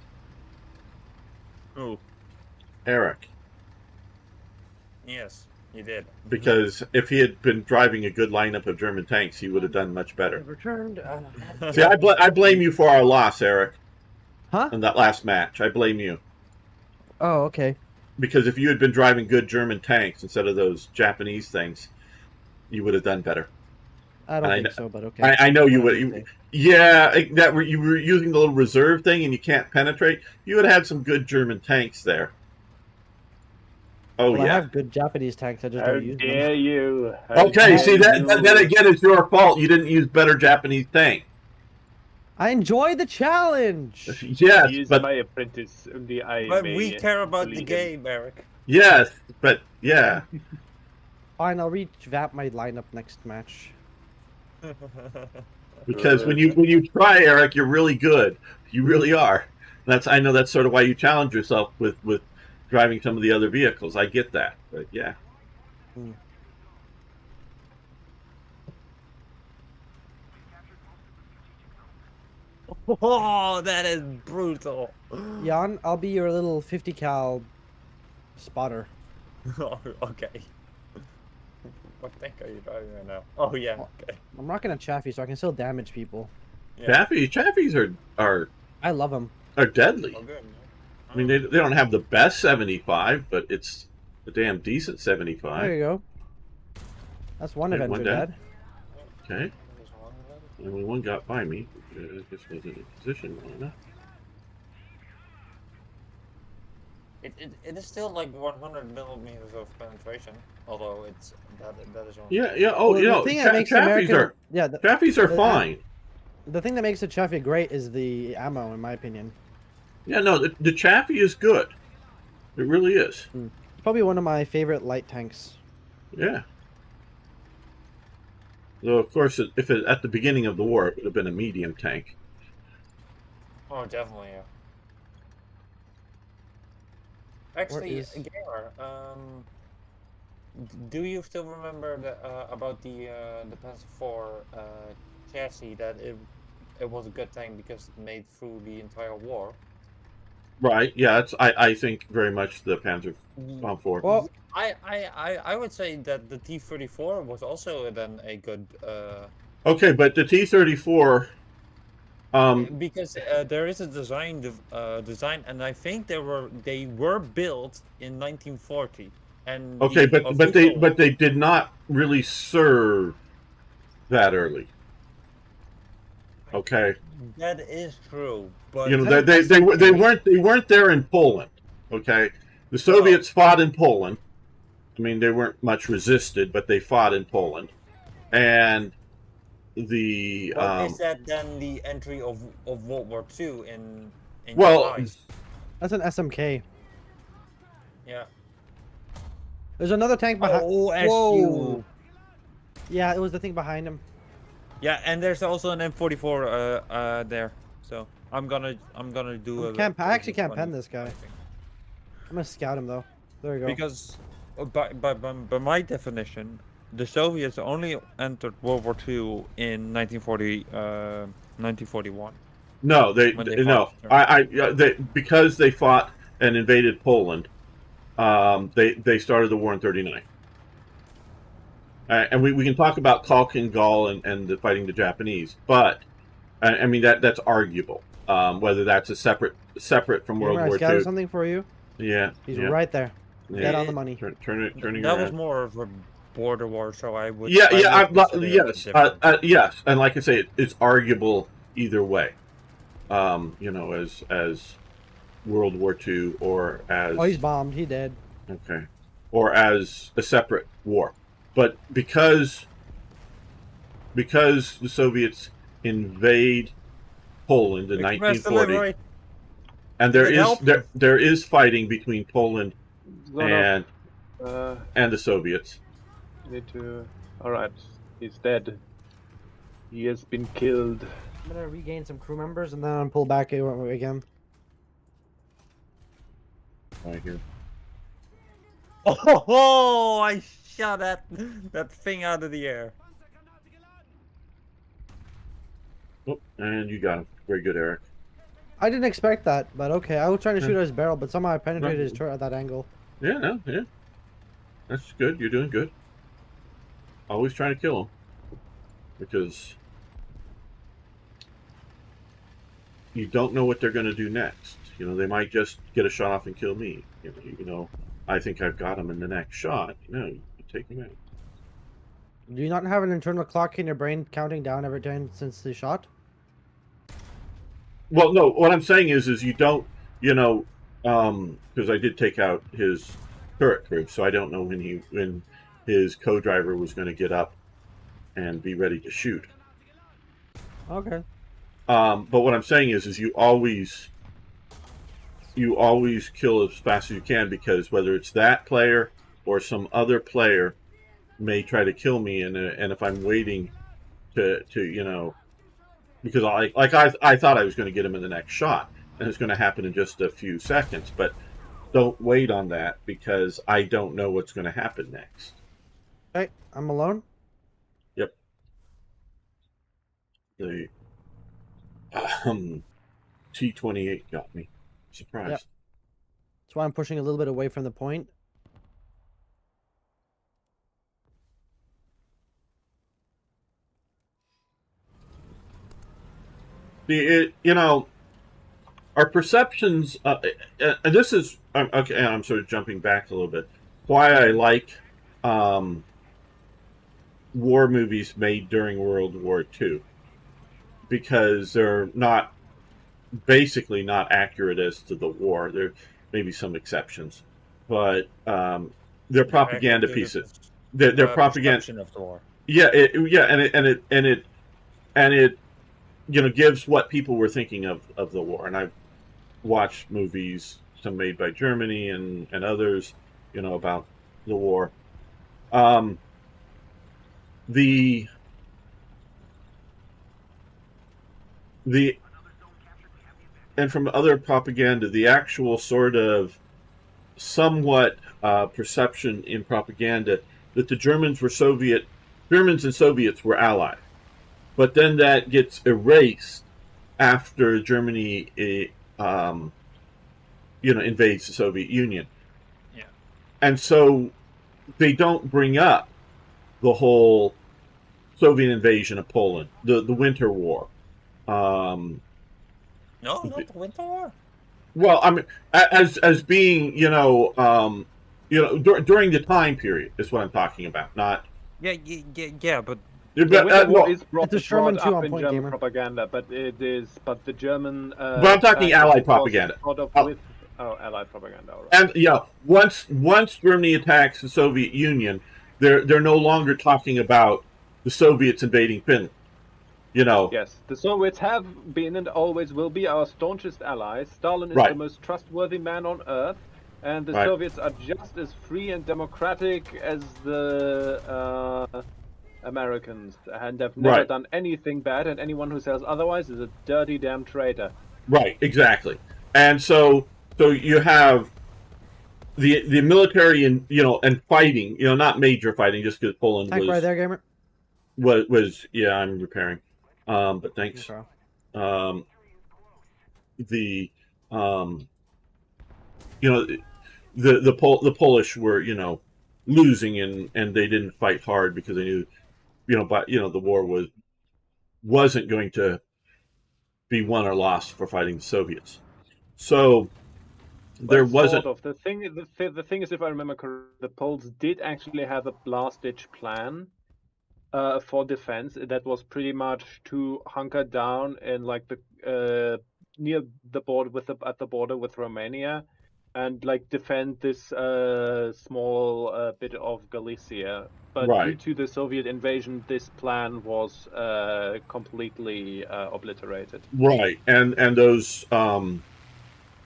Who? Eric. Yes, you did. Because if he had been driving a good lineup of German tanks, he would have done much better. Returned. See, I blame you for our loss, Eric. Huh? In that last match, I blame you. Oh, okay. Because if you had been driving good German tanks instead of those Japanese things, you would have done better. I don't think so, but okay. I know you Whatever would. Yeah, you were using the little reserve thing and you can't penetrate. You would have had some good German tanks there. Oh, well, yeah. I have good Japanese tanks. I just How don't use dare them. you? How Okay, dare see, that you. then again, it's your fault. You didn't use better Japanese tanks. I enjoy the challenge. Yes, He is but my apprentice. Only I But may we care about the believe him. game, Eric. yes, but yeah. Fine, I'll revamp my lineup next match. Because when you try, Eric, you're really good. You really are. I know that's sort of why you challenge yourself with driving some of the other vehicles. I get that, but yeah. Oh, that is brutal. Jan, I'll be your little 50 cal spotter. Okay. What tank are you driving right now? Oh yeah. Okay. I'm rocking a Chaffee, so I can still damage people. Yeah. Chaffies are I love them. deadly. Oh, good. I mean, they don't have the best 75, but it's a damn decent 75. There you go. That's one Okay, Avenger one dead. dead. Okay. Only one got by me. I guess wasn't in position long enough. It is still like 100 millimeters of penetration, although it's that is only. Yeah. Oh, Well, you the know, thing that makes Chaffies American, yeah, Chaffies are the- fine. the thing that makes the Chaffee great is the ammo, in my opinion. Yeah, no, the Chaffee is good. It really is. It's probably one of my favorite light tanks. Yeah. Though, of course, if it, at the beginning of the war, it would have been a medium tank. Oh, definitely. Yeah. Where Actually, is- gamer. Do you still remember about the Panzer IV chassis that it was a good tank because it made through the entire war? Right. Yeah. I think very much the Panzer IV. Well, I would say that the T-34 was also then a good Okay, but the T-34. because there is a design, and I think they were built in 1940, and Okay, the official but they did not really serve that early. Okay, that is true, but you know they weren't there in Poland. Okay, the Soviets fought in Poland. I mean, they weren't much resisted, but they fought in Poland, and the But is that then the entry of World War II in your well, eyes? that's an SMK. Yeah. There's another tank behind. Oh, Whoa! Yeah, it was the thing behind him. Yeah, and there's also an M44 there. So I'm gonna do I actually can't pen this guy. thing. I'm gonna scout him though. There we go. Because by my definition, the Soviets only entered World War II in 1941. no, they When they no, fought. they because they fought and invaded Poland. They started the war in '39. And we can talk about Kalk and Gall and the fighting the Japanese, but I mean that's arguable. Whether that's a separate from World Gamer, I War scouted II. something for you. Yeah, He's yeah, right there. yeah. Dead on the money. Turning That around. was more of a border war, so I would. Yeah, I would consider it yes, different. yes, and like I say, it's arguable either way. You know, as World War II or as Oh, he's bombed. He dead. okay, or as a separate war, but because the Soviets invade Poland in Express 1940, delivery. and Did it help? there is fighting between Poland Zone and the Soviets. need to. All right, he's dead. He has been killed. I'm gonna regain some crew members and then I'm pull back again. Right here. Oh, I shot that thing out of the air. Oh, and you got him. Very good, Eric. I didn't expect that, but okay. I was trying to shoot at his barrel, but somehow I penetrated his turret at that angle. Yeah, no, yeah. That's good. You're doing good. Always trying to kill them. Because you don't know what they're going to do next. You know, they might just get a shot off and kill me. You know, I think I've got them in the next shot. No, you take them out. Do you not have an internal clock in your brain counting down every time since the shot? Well, no. What I'm saying is you don't. You know, because I did take out his turret crew, so I don't know when his co-driver was going to get up and be ready to shoot. Okay. But what I'm saying is you always kill as fast as you can, because whether it's that player or some other player may try to kill me, and if I'm waiting to you know, because I thought I was going to get him in the next shot, and it's going to happen in just a few seconds, but don't wait on that, because I don't know what's going to happen next. Okay, I'm alone. Yep. The T-28 got me. Surprised. Yep. That's why I'm pushing a little bit away from the point. You know, our perceptions, and this is okay. And I'm sort of jumping back a little bit. Why I like war movies made during World War II, because they're not basically not accurate as to the war. There may be some exceptions, but they're propaganda pieces. They're propaganda. Perception of the war. Yeah, and it you know gives what people were thinking of the war, and watched movies, some made by Germany and others, about the war. The the and from other propaganda, the actual sort of somewhat perception in propaganda that the Germans and Soviets were allies, but then that gets erased after Germany, invades the Soviet Union, Yeah. and so they don't bring up the whole Soviet invasion of Poland, the Winter War. Um, No, not the Winter War. well, I mean, as being, during the time period is what I'm talking about, not. Yeah, but The But, Winter War no, is brought Sherman 2 up on in point, German gamer. propaganda, but the German but I'm talking plan Allied was propaganda. sort of Oh, with Allied propaganda. All right. and once Germany attacks the Soviet Union, they're no longer talking about the Soviets invading Finland. Yes, the Soviets have been and always will be our staunchest allies. Stalin is the Right, most trustworthy man on earth, and the right, Soviets are just as free and democratic as the Americans, and have never right, done anything bad, and anyone who says otherwise is a dirty damn traitor. right, exactly. And so you have the military and and fighting, not major fighting, just because Poland Tank right there, gamer. was yeah, I'm repairing. But thanks. Okay. Um, the um, you know the Polish were losing, and they didn't fight hard because they knew but the war wasn't going to be won or lost for fighting the Soviets. So there Well, wasn't. sort of. The thing is, if I remember correctly, the Poles did actually have a last-ditch plan for defense that was pretty much to hunker down in like the near the border at the border with Romania, and like defend this small bit of Galicia. But due Right, to the Soviet invasion, this plan was completely obliterated. right, and those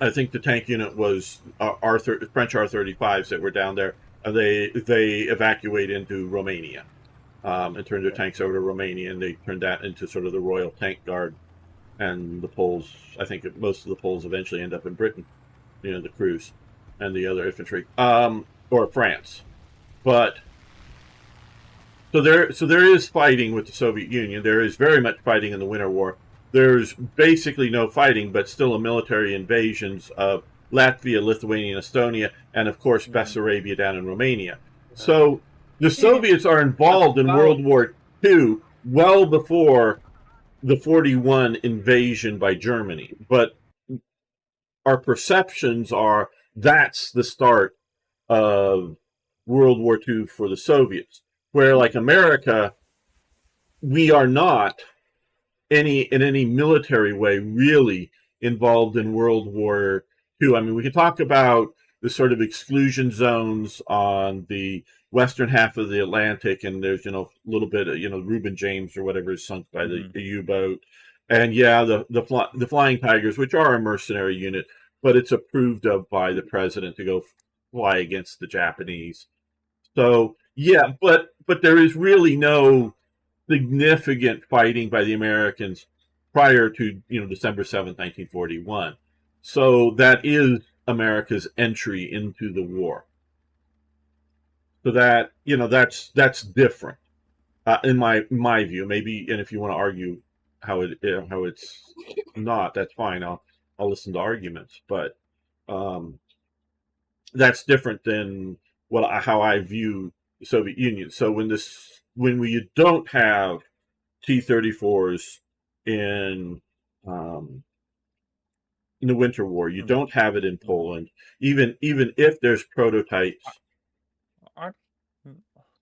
I think the tank unit was French R-35s that were down there. They evacuate into Romania, and turned their Okay. tanks over to Romania, and they turned that into sort of the Royal Tank Guard. And the Poles, I think most of the Poles eventually end up in Britain, the crews and the other infantry, or France. But so there is fighting with the Soviet Union. There is very much fighting in the Winter War. There's basically no fighting, but still a military invasions of Latvia, Lithuania, Estonia, and of course Bessarabia down in Romania. So the Soviets are involved in About World War II well before the 41 invasion by Germany. But our perceptions are that's the start of World War II for the Soviets. Where, like America, we are not in any military way really involved in World War II. I mean, we can talk about the sort of exclusion zones on the western half of the Atlantic, and there's a little bit of Reuben James or whatever is sunk by the U-boat, and yeah, the Flying Tigers, which are a mercenary unit, but it's approved of by the president to go fly against the Japanese. So yeah, but there is really no significant fighting by the Americans prior to December 7th, 1941. So that is America's entry into the war. So that's different in my view. Maybe, and if you want to argue how it's not, that's fine. I'll listen to arguments, but um, that's different than how I view the Soviet Union. So when we don't have T-34s in um, in the Winter War, you don't have it in Poland. Even if there's prototypes Aren't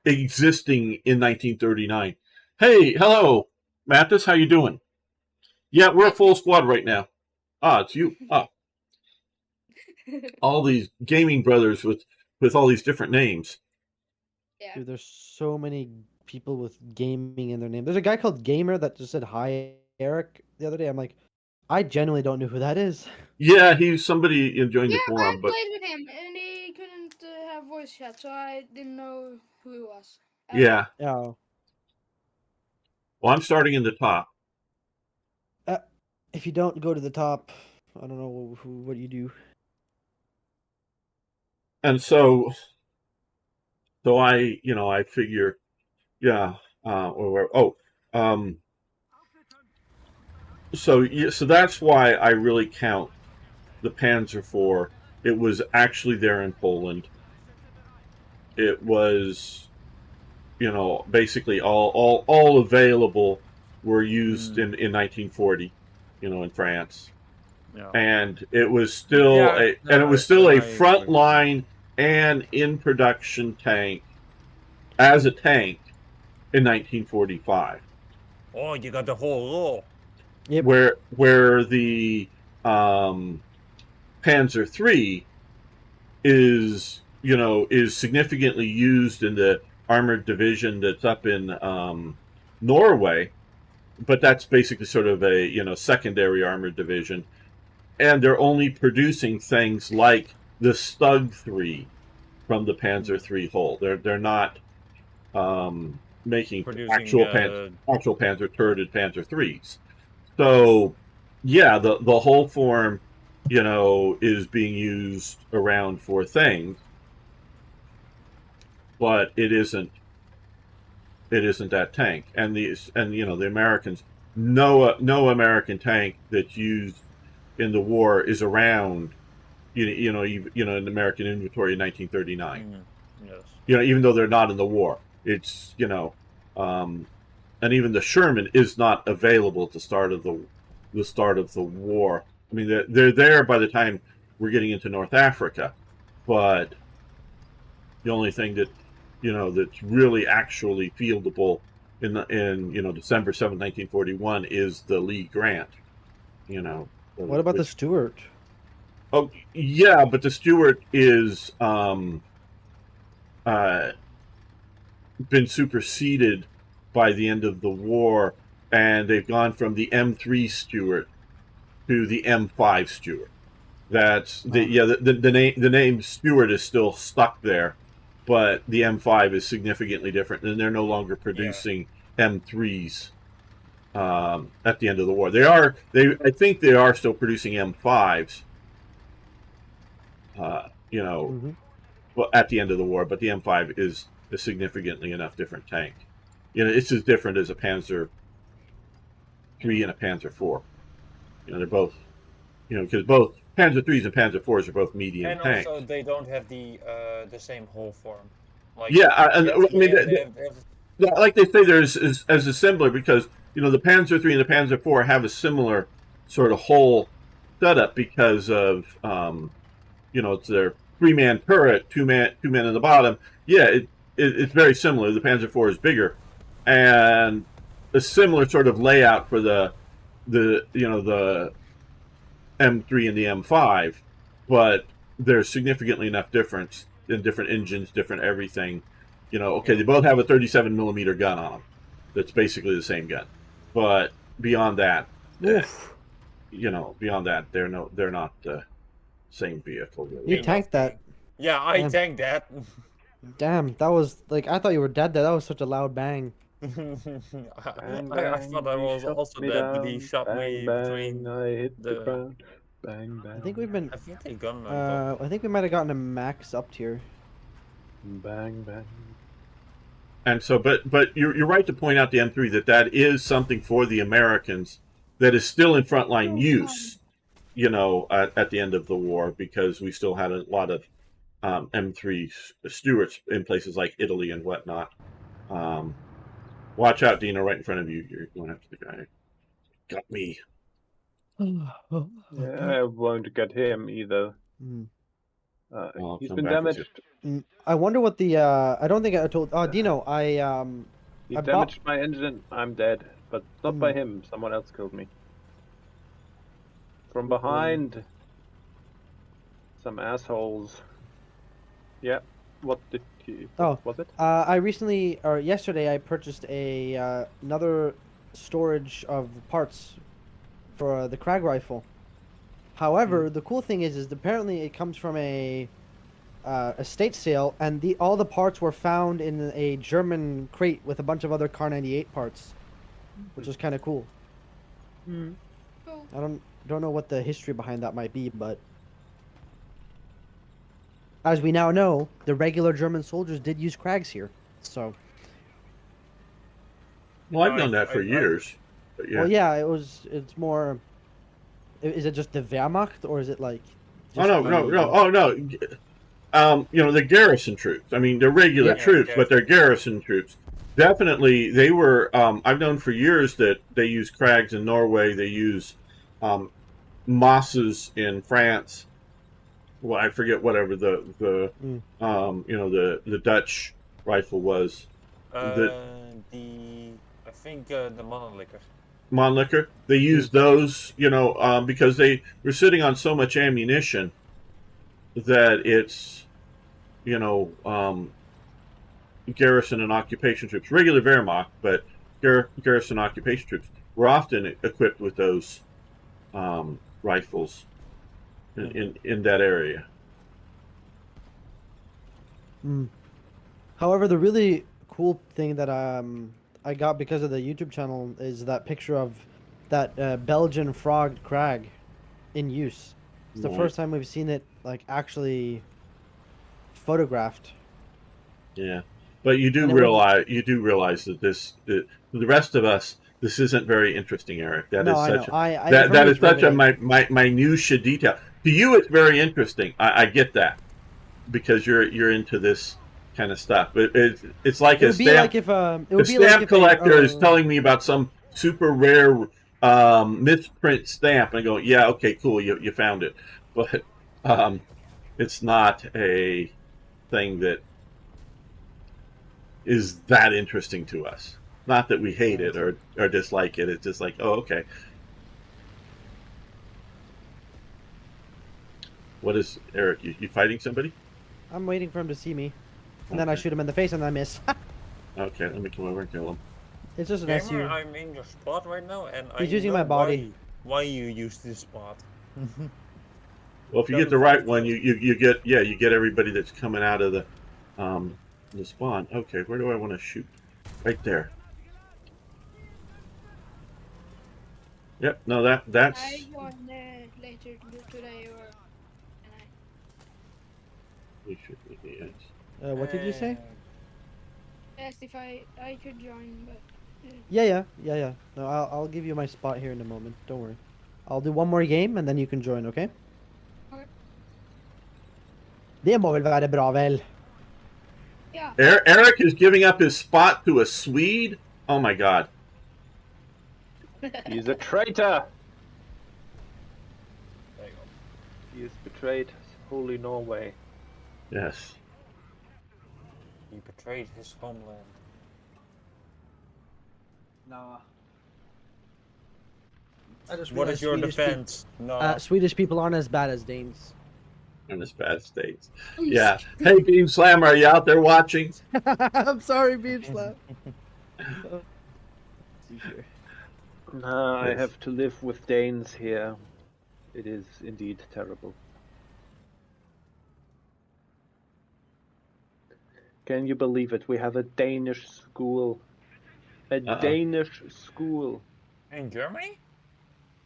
existing in 1939. Hey, hello, Mathis, how you doing? Yeah, we're a full squad right now. It's you. All these gaming brothers with all these different names. Yeah. Dude, there's so many people with gaming in their name. There's a guy called Gamer that just said hi, Eric, the other day. I'm like, I genuinely don't know who that is. Yeah, he's somebody joined the Yeah, I forum, but played with him, and he couldn't have voice chat, so I didn't know who he was. yeah. Oh. Well, I'm starting in the top. If you don't go to the top, I don't know what you do. And so I figure, yeah, um, so that's why I really count the Panzer IV. It was actually there in Poland. It was, basically all available were used in 1940, in France. Yeah. And it was still a I agree with that. frontline and in production tank as a tank in 1945, Oh, you got the whole law. Yep. where the Panzer III is significantly used in the armored division that's up in Norway, but that's basically sort of a secondary armored division, and they're only producing things like the Stug 3 from the Panzer III hull. They're not making Producing actual Panzer turreted Panzer IIIs. So yeah, the whole form, is being used around for things, but it isn't that tank. And the Americans, no American tank that's used in the war is around, in American inventory in 1939. Yes. Even though they're not in the war, it's and even the Sherman is not available at the start of the war. I mean, they're there by the time we're getting into North Africa, but the only thing that's really actually fieldable in December 7th, 1941 is the Lee Grant. What about the Stuart? Oh yeah, but the Stuart is been superseded by the end of the war, and they've gone from the M3 Stuart to the M5 Stuart. That's the name Stuart is still stuck there, but the M5 is significantly different, and they're no longer producing M3s at the end of the war. I think they are still producing M5s. Well, at the end of the war, but the M5 is a significantly enough different tank. It's as different as a Panzer III and a Panzer IV. They're both, because both Panzer IIIs and Panzer IVs are both medium And tanks. also, they don't have the same hull form. Like, like they say, there's as a similar, because the Panzer III and the Panzer IV have a similar sort of hull setup because of it's their 3-man turret, 2 men in the bottom. Yeah, it's very similar. The Panzer IV is bigger, and a similar sort of layout for the M3 and the M5, but there's significantly enough difference in different engines, different everything. They both have a 37 millimeter gun on them. That's basically the same gun, but beyond that, they're not the same vehicle. Really. You tanked that. Yeah, I tanked that. Damn, that was like, I thought you were dead there. That was such a loud bang. I thought I was also dead, but he shot me between I hit the ground. Bang bang. I think we've been. I think they gun I think we might have gotten a max up tier. Bang bang. And so, but you're right to point out the M3 that is something for the Americans that is still in frontline use. At the end of the war, because we still had a lot of M3 Stuarts in places like Italy and whatnot. Watch out, Dino! Right in front of you. You're going after the guy. Got me. Yeah, I won't get him either. He's been damaged. I wonder what the I don't think I told. Oh, Dino, He damaged my engine. I'm dead, but not by him. Someone else killed me. From behind. Some assholes. Yeah. What did you... What was it? I recently, or yesterday, I purchased another storage of parts for the Krag rifle. However, the cool thing is apparently it comes from a estate sale, and all the parts were found in a German crate with a bunch of other Kar 98 parts, which is kind of cool. Mm. Cool. I don't know what the history behind that might be, but as we now know, the regular German soldiers did use Krags here. So, Well, I've known that for years. But yeah. well, yeah, it's more. Is it just the Wehrmacht, or is it like? Oh no, no, no! Oh no! The garrison troops. I mean, they're regular Yeah. troops, but they're garrison troops. Definitely, they were. I've known for years that they use Krags in Norway. They use Mosses in France. Well, I forget whatever the Dutch rifle was. I think the Monolicker. Mannlicher. They used those, because they were sitting on so much ammunition that it's, garrison and occupation troops, regular Wehrmacht, but garrison occupation troops were often equipped with those rifles in that area. However, the really cool thing that I got because of the YouTube channel is that picture of that Belgian frog Krag in use. It's the first time we've seen it like actually photographed. Yeah, but you do realize that the rest of us, this isn't very interesting, Eric. That is such a minutia detail. To you, it's very interesting. I get that because you're into this kind of stuff. But it's like a stamp collector is telling me about some super rare misprint stamp, and I go, yeah, okay, cool, you found it, but it's not a thing that is that interesting to us. Not that we hate it or dislike it. It's just like, oh, okay. What is Eric? You fighting somebody? I'm waiting for him to see me, and then I shoot him in the face and I miss. Okay, let me come over and kill him. It's just an Gamer, SU. I'm in your spot right now, and He's using my body. Why you use this spot? Well, if you get the right one, you get everybody that's coming out of the spawn. Okay, where do I want to shoot? Right there. Yep. No, that's. I join later today or. We should be yes. What did you say? Asked if I could join, but. Yeah. No, I'll give you my spot here in a moment. Don't worry. I'll do one more game and then you can join, okay? Okay. Det må vel være bra, vel? Yeah. Eric is giving up his spot to a Swede? Oh my god. He's a traitor! There you go. He has betrayed holy Norway. Yes. He betrayed his homeland. No. What is your defense? No. Swedish people aren't as bad as Danes. In as bad states. Yeah. Hey, Beam Slam, are you out there watching? I'm sorry, Beam Slam. I have to live with Danes here. It is indeed terrible. Can you believe it? We have a Danish school. Danish school. In Germany?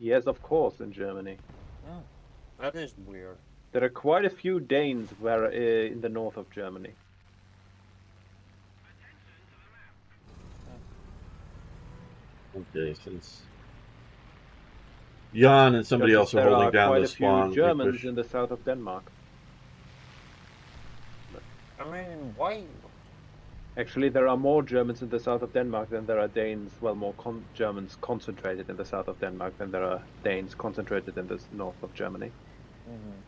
Yes, of course, in Germany. Oh, that is weird. There are quite a few Danes in the north of Germany. Okay, since Jan and somebody else are holding down the spawn. There are quite a few Germans in the south of Denmark. I mean, why? Actually, there are more Germans in the south of Denmark than there are Danes. Well, more Germans concentrated in the south of Denmark than there are Danes concentrated in the north of Germany. Mm-hmm.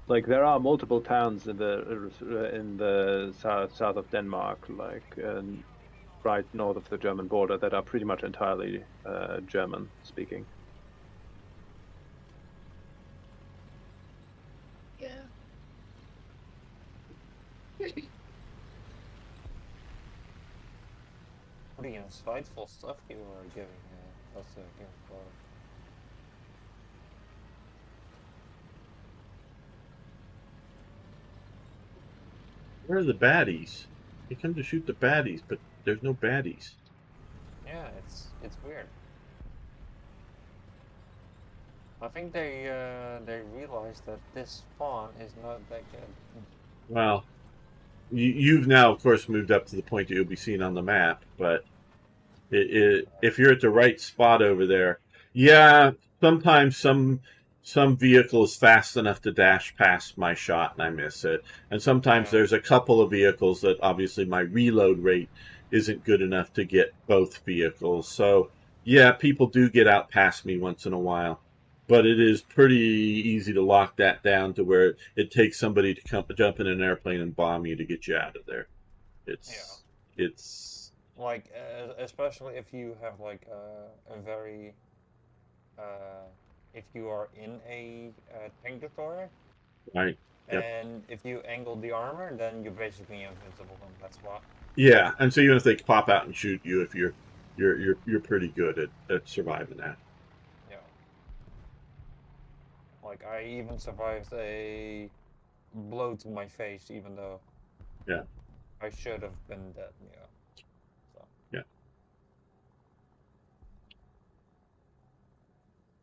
Like there are multiple towns in the south of Denmark, like right north of the German border, that are pretty much entirely German speaking. Yeah. Pretty insightful stuff you were giving. That's the game for. Where are the baddies? You come to shoot the baddies, but there's no baddies. Yeah, it's weird. I think they realized that this spawn is not that good. Well, you've now, of course, moved up to the point that you'll be seen on the map, but if you're at the right spot over there, yeah, sometimes some vehicle is fast enough to dash past my shot and I miss it, and sometimes Yeah. there's a couple of vehicles that obviously my reload rate isn't good enough to get both vehicles. So yeah, people do get out past me once in a while, but it is pretty easy to lock that down to where it takes somebody to jump in an airplane and bomb you to get you out of there. It's Like especially if you have like a very if you are in a tank destroyer, right. Yep. and if you angle the armor, then you're basically invincible in that spot. Yeah, and so even if they pop out and shoot you, if you're pretty good at surviving that. Yeah. Like I even survived a blow to my face, even though Yeah. I should have been dead. Yeah. So. Yeah.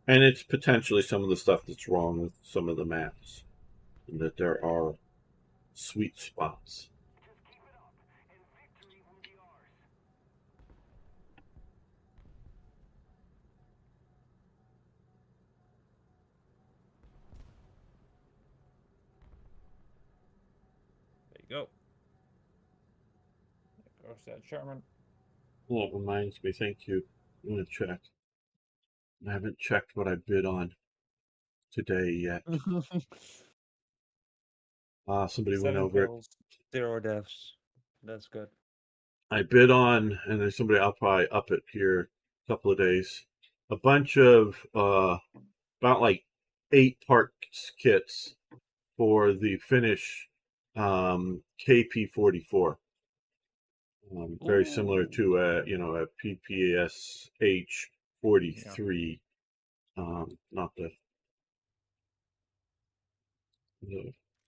And it's potentially some of the stuff that's wrong with some of the maps, and that there are sweet spots. There you go. There goes that Sherman. Well, it reminds me. Thank you. I'm gonna check. I haven't checked what I bid on today yet. Somebody went 7 over it. kills, 0 deaths. That's good. I bid on, and there's somebody. I'll probably up it here a couple of days. A bunch of about like 8 parts kits for the Finnish KP44. Very similar to a PPSH 43. Not the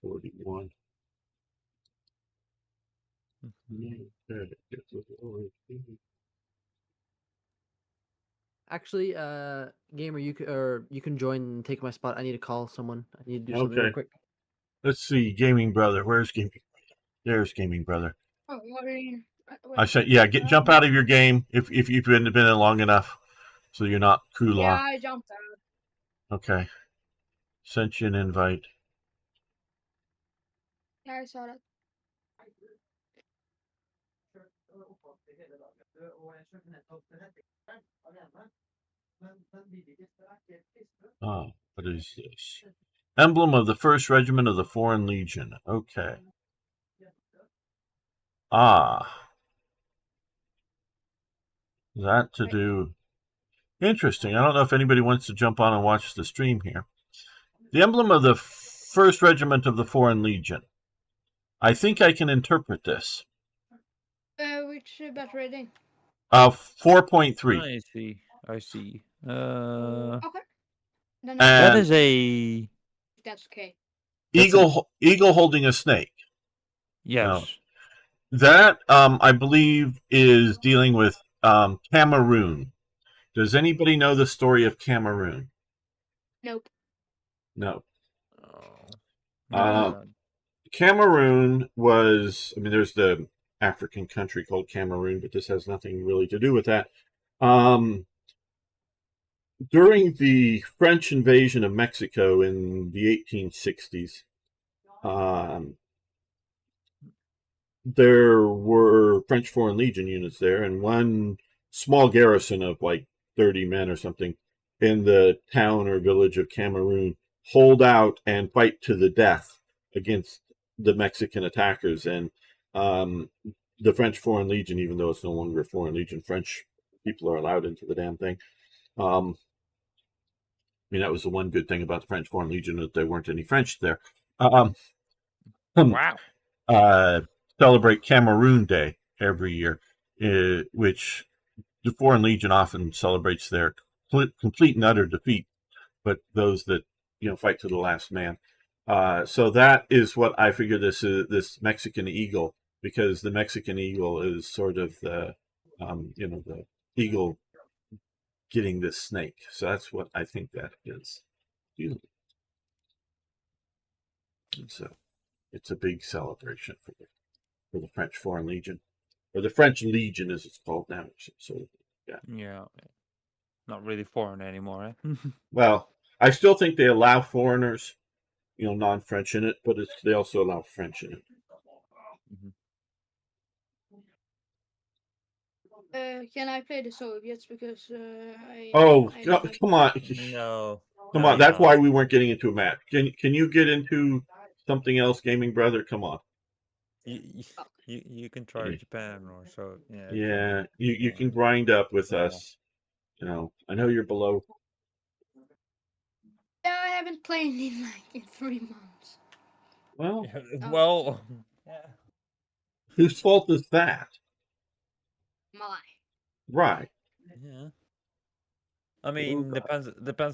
41. Actually, gamer, you can join and take my spot. I need to call someone. I need to do something real Okay. quick. Let's see, Gaming Brother. Where's Gaming Brother? There's Gaming Brother. Oh, what are you? I said, yeah, jump out of your game if you've been in it long enough, so you're not crew Yeah, locked. I jumped out. Okay. Sent you an invite. Yeah, I saw that. What is this? Emblem of the 1st Regiment of the Foreign Legion. Okay. That to do. Interesting. I don't know if anybody wants to jump on and watch the stream here. The emblem of the 1st Regiment of the Foreign Legion. I think I can interpret this. Which battle rating? 4.3. I see. Okay. Then That And is a that's okay. eagle holding a snake. yes. No. That I believe is dealing with Cameroon. Does anybody know the story of Cameroon? Nope. No. Oh. Cameroon was, there's the African country called Cameroon, but this has nothing really to do with that. During the French invasion of Mexico in the 1860s, there were French Foreign Legion units there, and one small garrison of like 30 men or something in the town or village of Cameroon hold out and fight to the death against the Mexican attackers. And the French Foreign Legion, even though it's no longer a Foreign Legion, French people are allowed into the damn thing. That was the one good thing about the French Foreign Legion, that there weren't any French there. Wow. Celebrate Cameroon Day every year, which the Foreign Legion often celebrates their complete and utter defeat, but those that fight to the last man. So that is what I figure this is, this Mexican eagle, because the Mexican eagle is sort of the the eagle getting this snake. So that's what I think that is. So it's a big celebration for the French Foreign Legion, or the French Legion as it's called now. So yeah. Yeah. Not really foreign anymore, eh? Well, I still think they allow foreigners, non-French in it, but they also allow French in it. Can I play the Soviets? Because I. Oh, I come on. No. Come No, on. you That's don't. why we weren't getting into a match. Can you get into something else, gaming brother? Come on. You can try Yeah. Japan or so. Yeah. Yeah, you can grind up with us. I know you're below. Yeah, I haven't played in 3 months. Well, Well, yeah. whose fault is that? My. Right. Yeah. I mean, depends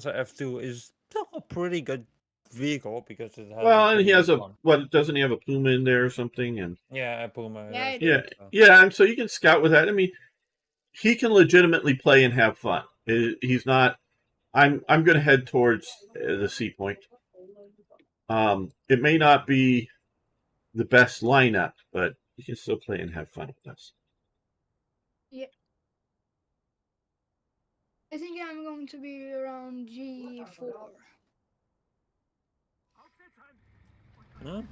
on F2 is still a pretty good vehicle because it has. Well, and he has doesn't he have a Puma in there or something? And yeah, a Puma. Yeah, I yeah, do. yeah, and so you can scout with that. I mean, he can legitimately play and have fun. He's not. I'm going to head towards the C point. It may not be the best lineup, but you can still play and have fun with us. Yeah. I think I'm going to be around G4. Huh?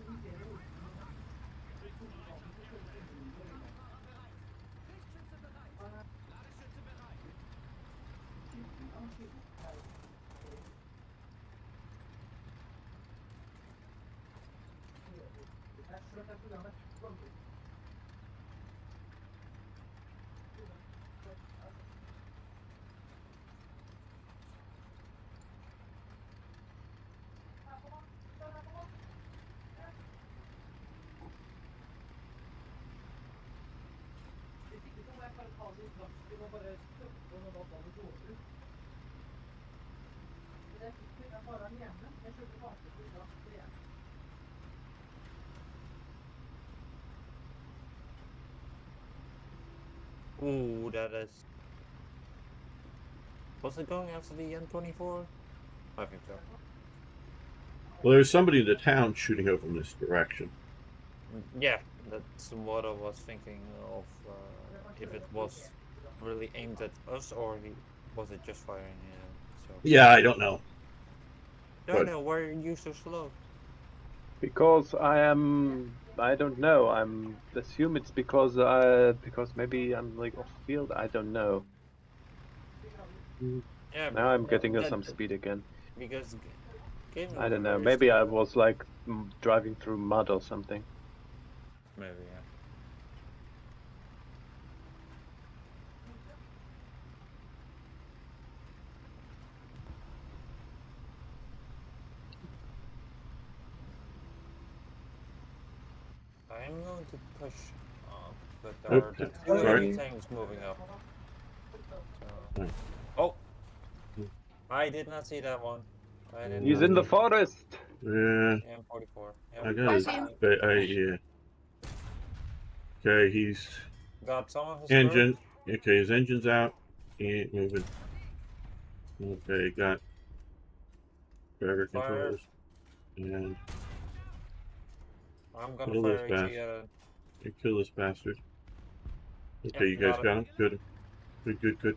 Ooh, that is. Was it going after the N24? I think so. Well, there's somebody in the town shooting over in this direction. Yeah, that's what I was thinking of. If it was really aimed at us or was it just firing? So. Yeah, I don't know. No, why are you so slow? Because I don't know. I'm assume it's because maybe I'm like off field. I don't know. Yeah. Now I'm getting some speed again. Because I don't know. Maybe I was like driving through mud or something. Maybe, yeah. I'm going to push up, but there are two enemy tanks moving up. So... Oh! I did not see that one. He's in the forest! Yeah. M44. I got his... yeah. Okay, he's... Got some of his engine. Group. Okay, his engine's out. He ain't moving. Okay, got... driver controls. And... I'm gonna fire at you kill this bastard. Okay, you guys got him? Good. Good.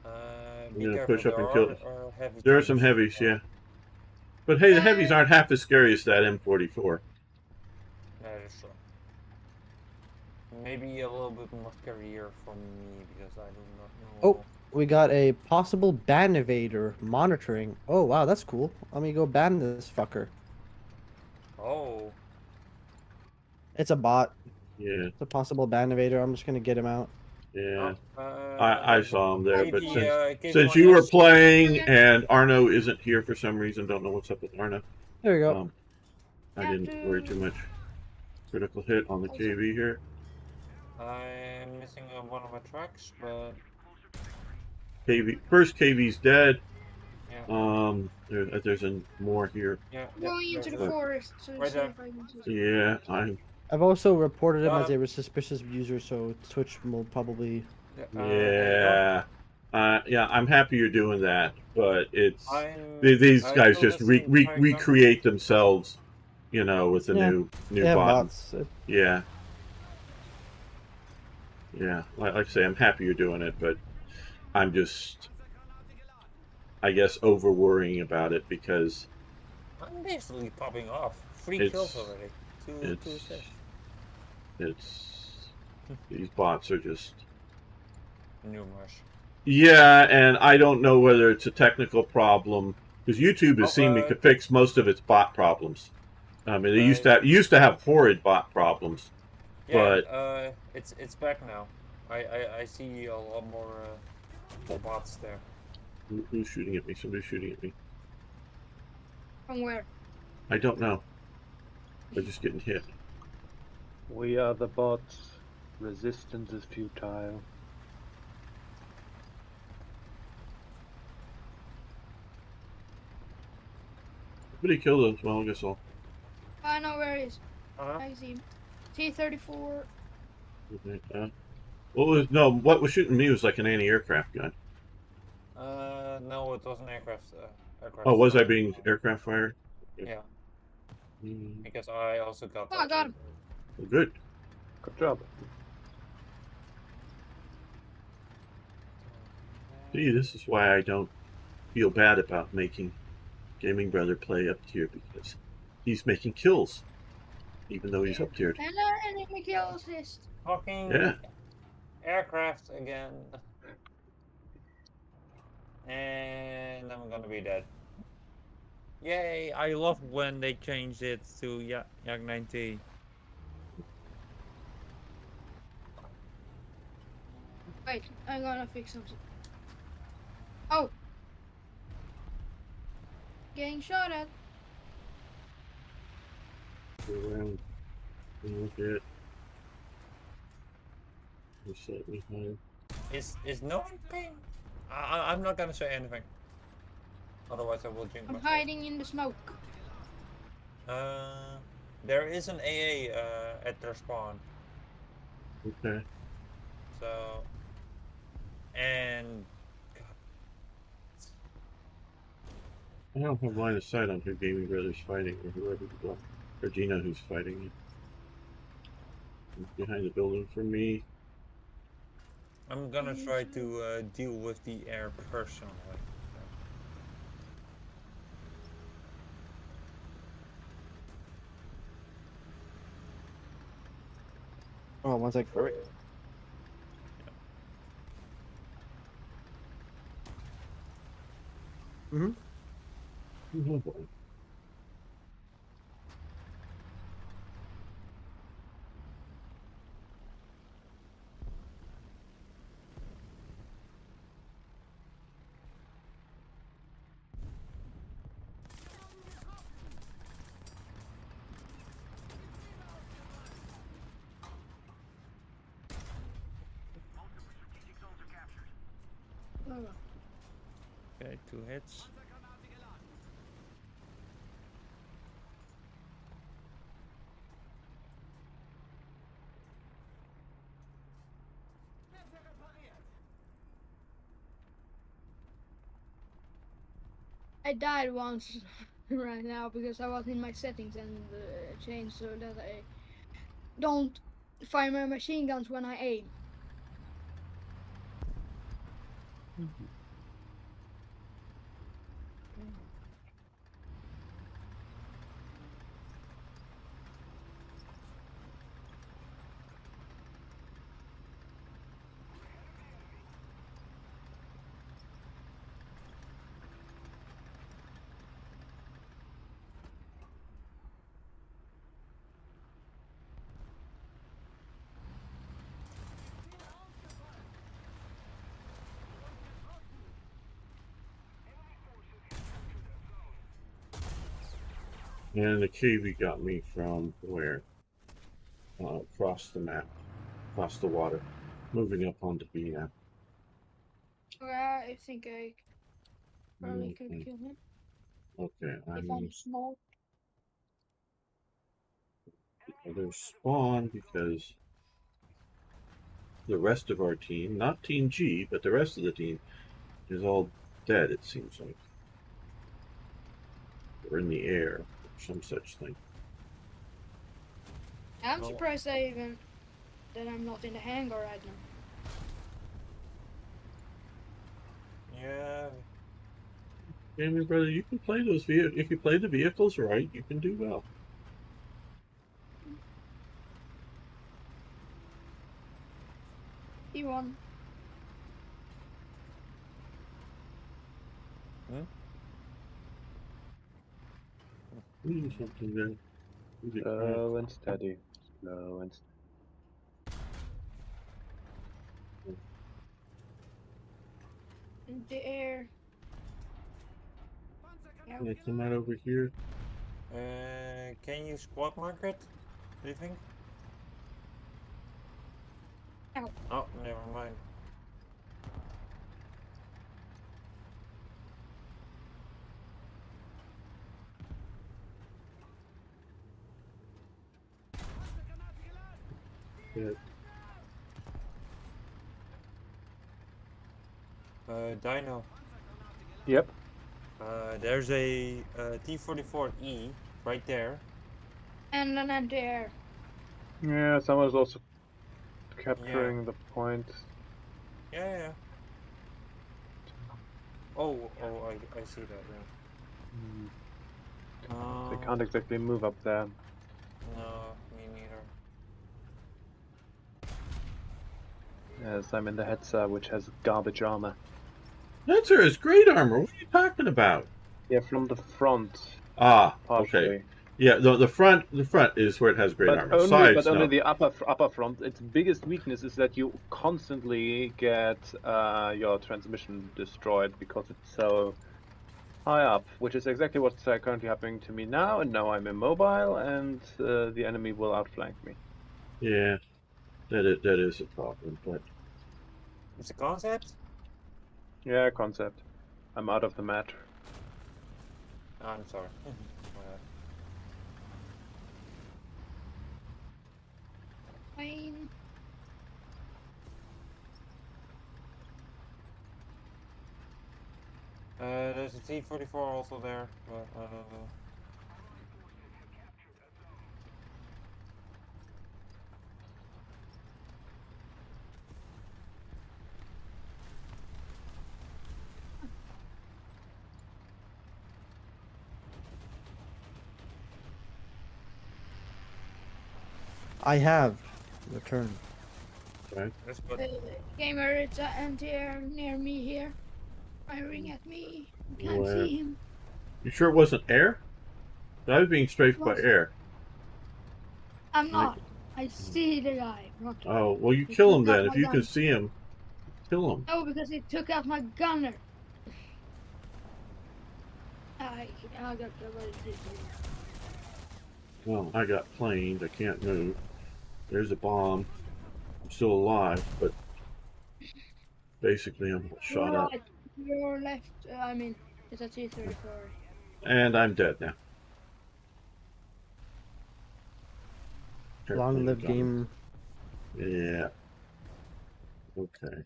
I'm gonna push up and kill. There are some heavies, yeah. But hey, the heavies aren't half as scary as that M44. That is true. Maybe a little bit more scarier for me because I do not know. Oh, we got a possible ban evader monitoring. Oh wow, that's cool. Let me go ban this fucker. Oh. It's a bot. Yeah. It's a possible ban evader. I'm just gonna get him out. Yeah. I saw him there, but maybe, since you were playing and Arno isn't here for some reason, don't know what's up with Arno. There we go. I didn't worry too much. critical hit on the KV here. I'm missing one of my tracks, but First KV's dead. yeah. There's more here. Yeah, I'm going into the But- forest to Right see there. if I can just. Yeah, I'm. I've also reported him as Uh, a suspicious user, so Twitch will probably. there you go. Yeah, I'm happy you're doing that, but it's I'm. these I guys feel just the same trying to- recreate themselves, with the Yeah, new They have bot. bots. Yeah, yeah. Like I say, I'm happy you're doing it, but I'm just, I guess, over worrying about it because I'm basically popping off. 3 It's- kills already. Two it's assists. it's these bots are just. Numerous. Yeah, and I don't know whether it's a technical problem because YouTube has Oh, seeming to fix most of its bot problems. I mean, they used to have horrid bot problems, Yeah, but it's back now. I see a lot more bots there. who's shooting at me? Somebody's shooting at me. From where? I don't know. They're just getting hit. We are the bots. Resistance is futile. Somebody killed us. Well, I guess I'll. I know where it is. Uh-huh. I see him. T-34. What was shooting me was like an anti-aircraft gun. No, it was an aircraft. Aircraft. Oh, was I being aircraft fired? Yeah, Mm, because I also got. Oh, I got him. well, good. Good job. See, this is why I don't feel bad about making Gaming Brother play up tier because he's making kills, even though he's up tiered. And enemy kill assist. Fucking Yeah. aircraft again. And I'm gonna be dead. Yay! I love when they changed it to Yak 90. Wait, I'm gonna fix something. Oh! Getting shot at. Go around and look at. We're slightly higher. Is no one paying? I'm not gonna say anything. Otherwise, I will jinx I'm myself. hiding in the smoke. There is an AA at their spawn. Okay. So, and I don't have line of sight on who Gaming Brother's fighting or whoever or Gina who's fighting it. He's behind the building from me. I'm gonna try to deal with the air personally. Oh, one sec. Mm-hmm. Oh, boy. Oh. Okay, 2 hits. I died once right now because I was in my settings and changed so that I don't fire my machine guns when I aim. And the KV got me from where? across the map, across the water, moving up onto B now. I think I probably could Mhm. kill him Okay, if I'm small. there's spawn because the rest of our team, not Team G, but the rest of the team, is all dead, it seems like. Or in the air, or some such thing. I'm Oh. surprised that I'm not in the hangar right now. Yeah. Gaming brother, you can play those vehicles. If you play the vehicles right, you can do well. E1. Do something there. Slow and steady. Slow and steady. In the air. Yeah. Yeah, come out over here. Can you squad mark it? Do you think? Ow. Oh, never mind. Yeah. Dino. Yep. There's a T-44E right there. And an anti-air. Yeah, someone's also capturing the point. Yeah. Oh, I see that. Yeah. They can't exactly move up there. No, me neither. Yes, I'm in the Hetzer, which has garbage armor. Hetzer is great armor. What are you talking about? Yeah, from the front. Ah, Partially. okay. Yeah, the front is where it has great armor. But only no. the upper front. Its biggest weakness is that you constantly get your transmission destroyed because it's so high up, which is exactly what's currently happening to me now. And now I'm immobile, and the enemy will outflank me. Yeah, that is a problem. But It's a concept? Yeah, concept. I'm out of the match. Oh, I'm sorry. Fine. There's a T-44 also there, but I don't know. I have returned. right. That's good. Gamer, it's an anti-air near me here. Firing at me. Can't Where? see him. You sure it wasn't air? I was being strafed by air. I'm not. I see the guy. Not Oh, well, you He kill him took out then. my If you can gun. see him, kill him. No, because he took out my gunner. I got covered. Well, I got planed. I can't move. There's a bomb. I'm still alive, but basically I'm shot up. Your left, I mean, it's a T-34. And I'm dead now. Long live game. Yeah. Okay.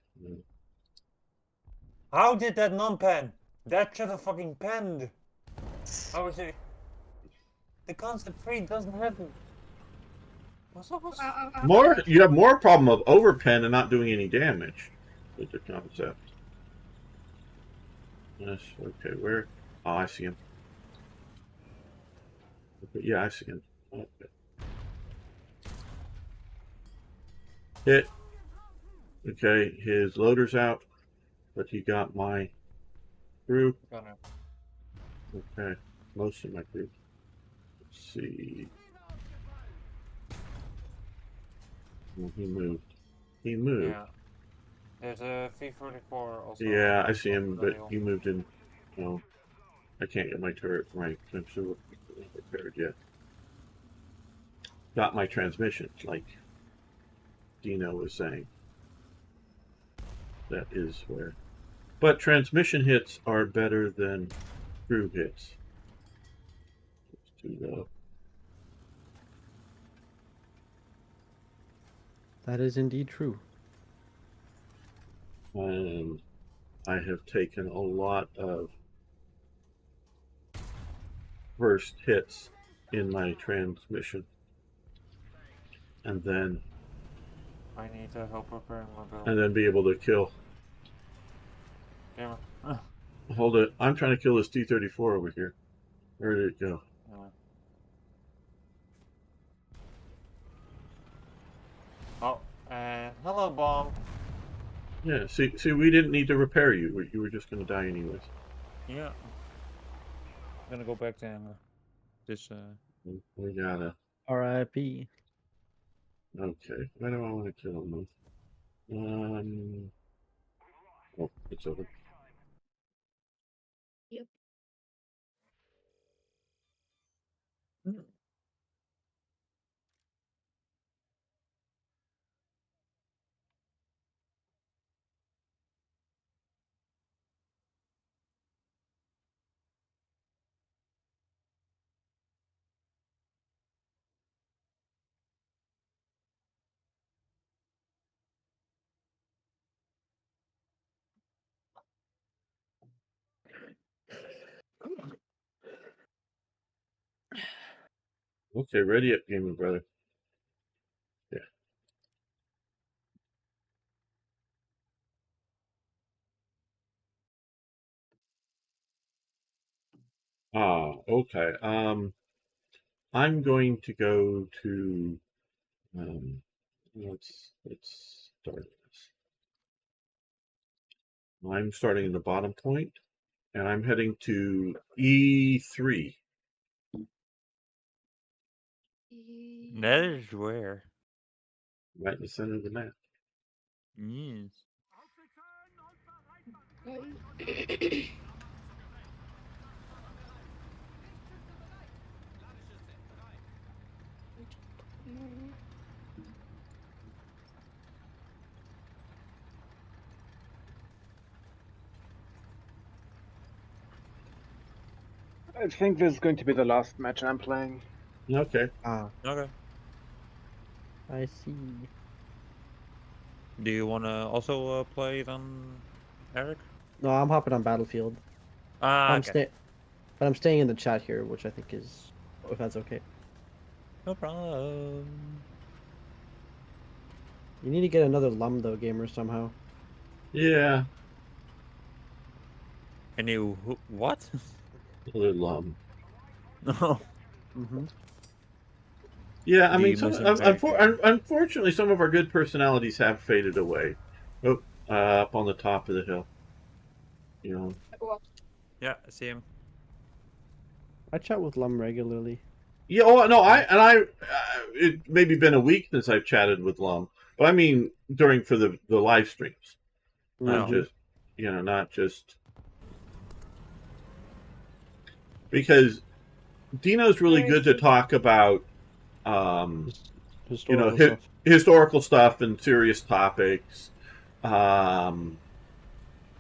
How did that non-pen? That should have fucking penned. How was it? The concept 3 doesn't have it. You have more problem of overpen and not doing any damage with the concept. Yes, okay, where? Oh, I see him. Okay, yeah, I see him. Okay. Hit. Okay, his loader's out, but he got my crew. Gunner. Okay, most of my crew. Let's see. Well, he moved. He moved. Yeah. There's a V-44 also. Yeah, I see him, on the but he moved in. No, I can't get my turret right. I'm still not prepared yet. got my transmission, like Dino was saying. That is where. But transmission hits are better than crew hits. It's too low. That is indeed true. And I have taken a lot of first hits in my transmission. And then I need to help repairing my build. and then be able to kill. Gamer. Hold it. I'm trying to kill this T-34 over here. Where did it go? Oh, and hello, bomb. Yeah, see, we didn't need to repair you. You were just going to die anyways. Yeah. I'm gonna go back to hammer. This, We gotta. R.I.P. Okay, where do I want to kill him with? Oh, it's over. Yep. Okay, ready up, gaming brother. Yeah. Okay. I'm going to go to. Let's start this. I'm starting in the bottom point, and I'm heading to E3. that is where. Right in the center of the map. Yes. I think this is going to be the last match I'm playing. Okay. Ah, Okay. I see. Do you wanna also play it on Eric? No, I'm hopping on Battlefield. Ah, I'm okay. but I'm staying in the chat here, which I think is, if that's okay. No problem. You need to get another Lum though, gamer, somehow. Yeah. And you what? A little No. Mm-hmm. Yeah, I Do mean, you miss him very good? unfortunately, some of our good personalities have faded away. Oh, up on the top of the hill. You know. What? Yeah, I see him. I chat with Lum regularly. Yeah. Oh no, it maybe been a week since I've chatted with Lum, but I mean during for the live streams, not Mhm. just not just because Dino's really Where good is to he? talk about Historical stuff. historical stuff and serious topics. And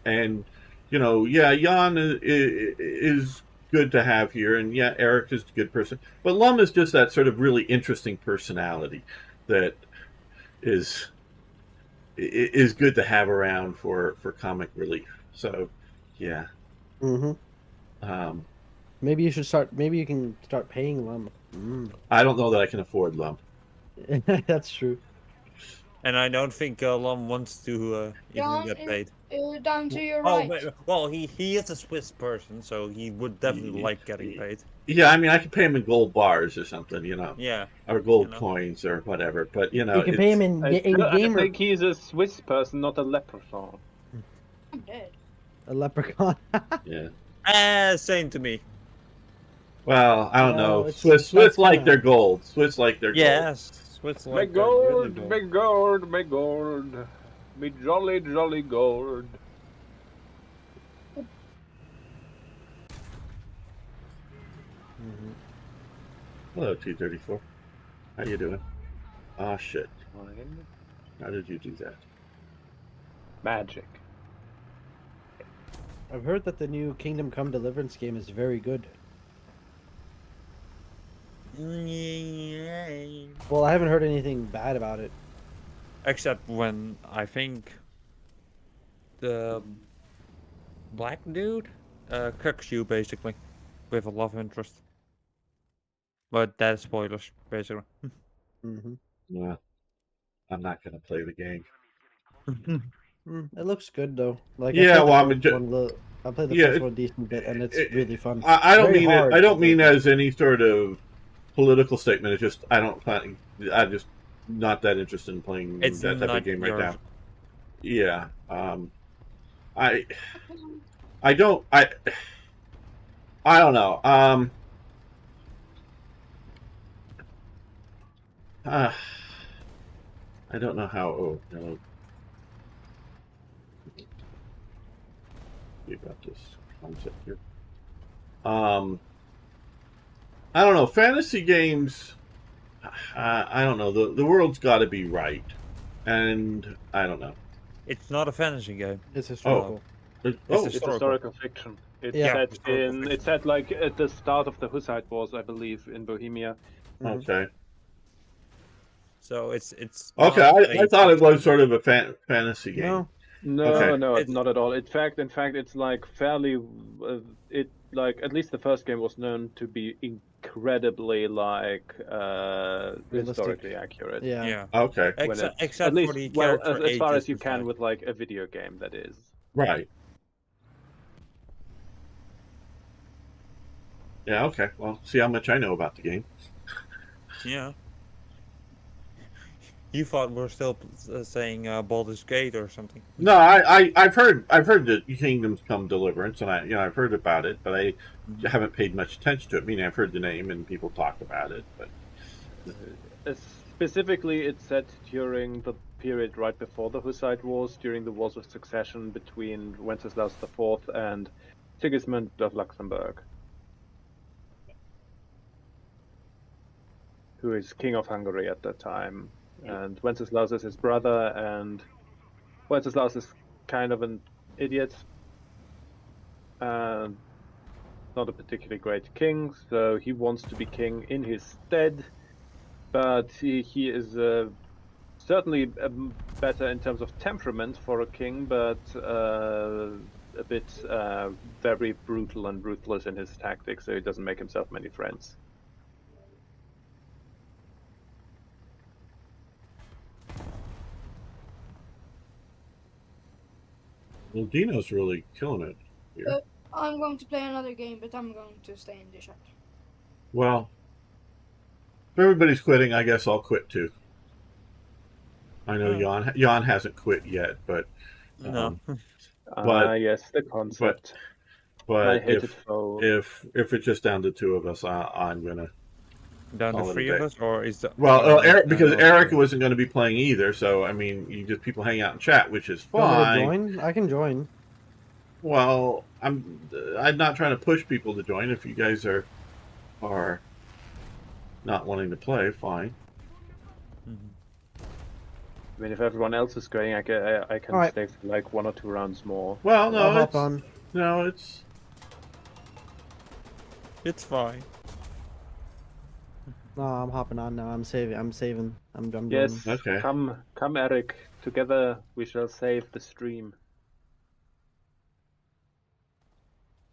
yeah, Jan is good to have here, and yeah, Eric is a good person, but Lum is just that sort of really interesting personality that is good to have around for comic relief. So, yeah. Mm-hmm. Um, Maybe you should start. Maybe you can start paying Lum. Mm. I don't know that I can afford Lum. That's true. And I don't think Lom wants to even John get is paid. down to your Oh, right. well, he is a Swiss person, so he would definitely like getting paid. Yeah, I mean, I could pay him in gold bars or something, Yeah. or gold coins or whatever. But You can pay him in I gamer. think he's a Swiss person, not a leprechaun. I'm dead. A leprechaun. yeah. Same to me. Well, I don't No, know. it's- Swiss that's like kinda- their gold. Swiss like their gold. Yes, Swiss like Me that really gold, gold. me gold, me gold. Me jolly, jolly gold. Mhm. Hello, T-34. How you doing? Ah, shit. Fine. How did you do that? Magic. I've heard that the new Kingdom Come Deliverance game is very good. Well, I haven't heard anything bad about it. Except when I think the black dude cooks you basically with a love interest. But that's spoilers, basically. Mm-hmm. Yeah. I'm not gonna play the game. It looks good though. Like Yeah, well, I mean, I played the yeah, first one a decent bit, and it's really fun. I don't Very mean it. hard, I don't but very mean fun. as any sort of political statement. It's just I'm just not that interested in playing It's that type not of game right yours. now. Yeah. I don't. I don't know. I don't know how. Oh no. You got this concept here. I don't know. Fantasy games. I don't know. The world's got to be right, and I don't know. It's not a fantasy game. It's historical. Oh, It's historical. historical fiction. It's Yeah. set Historical in. fiction. It's set like at the start of the Hussite Wars, I believe, in Bohemia. Mhm. okay. So it's Okay, not I a thought it was fiction. sort of a fantasy game. No, No, Okay. no, It's- not at all. In fact, it's like fairly. It like at least the first game was known to be incredibly like historically accurate. yeah. Yeah. Okay, When Except, it's- except at least, for the well, character as far ages as you can inside. with like a video game, that is. right. Yeah, okay. Well, see how much I know about the game. Yeah. You thought we're still saying Baldur's Gate or something. No, I've heard that Kingdoms Come Deliverance, and I've heard about it, but I haven't paid much attention to it. I mean, I've heard the name and people talk about it, but Specifically, it's set during the period right before the Hussite Wars, during the Wars of Succession between Wenceslaus IV and Sigismund of Luxembourg, who is King of Hungary at that time. And Wenceslaus is his brother, and Wenceslaus is kind of an idiot. And not a particularly great king, so he wants to be king in his stead. But he is certainly better in terms of temperament for a king, but a bit very brutal and ruthless in his tactics, so he doesn't make himself many friends. well, Dino's really killing it here. I'm going to play another game, but I'm going to stay in the chat. Well, if everybody's quitting, I guess I'll quit too. I know Jan hasn't quit yet, but No. But- Yes, the concept. I but hate it for. if it's just down to two of us, I'm gonna. Down to All in a 3 of day. us, or is the Well, Eric, because no, Eric no. wasn't going to be playing either, so I mean, you just people hang out and chat, which is You want me to fine. join? I can join. Well, I'm not trying to push people to join. If you guys are not wanting to play, fine. Mhm. I mean, if everyone else is going, I can Alright. stay for like 1 or 2 rounds more. Well, no, I'll hop it's, on. no, it's It's fine. No, I'm hopping on now. I'm saving. I'm Yes, joining. Okay. come, Eric. Together we shall save the stream.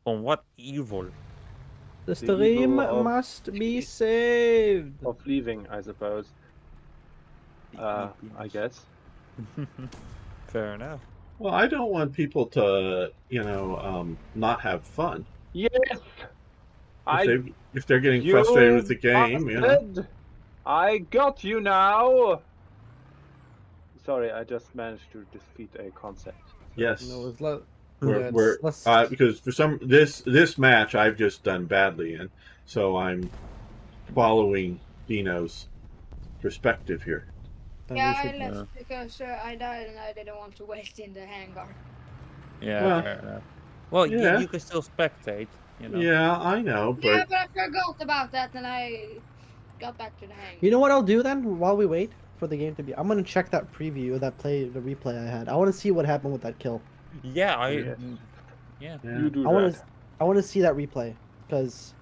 From what evil? The the stream evil of- must be saved. Of leaving, I suppose. I guess. Fair enough. well, I don't want people to, not have fun. Yes, If they're getting you frustrated with the game, bastard! I got you now. Sorry, I just managed to defeat a concept. Yes. No, it's Because for this match I've just done badly in, so I'm following Dino's perspective here. then Yeah, we I should- left because I died and I didn't want to waste in the hangar. Yeah, Well, fair enough. Well, yeah. you can still spectate, you know. Yeah, I know, Yeah, but but I forgot about that and I got back to the hang. You know what I'll do then while we wait for the game to be? I'm gonna check that preview, the replay I had. I want to see what happened with that kill. Yeah, Yes. yeah. You do I want that. to, I want to see that replay because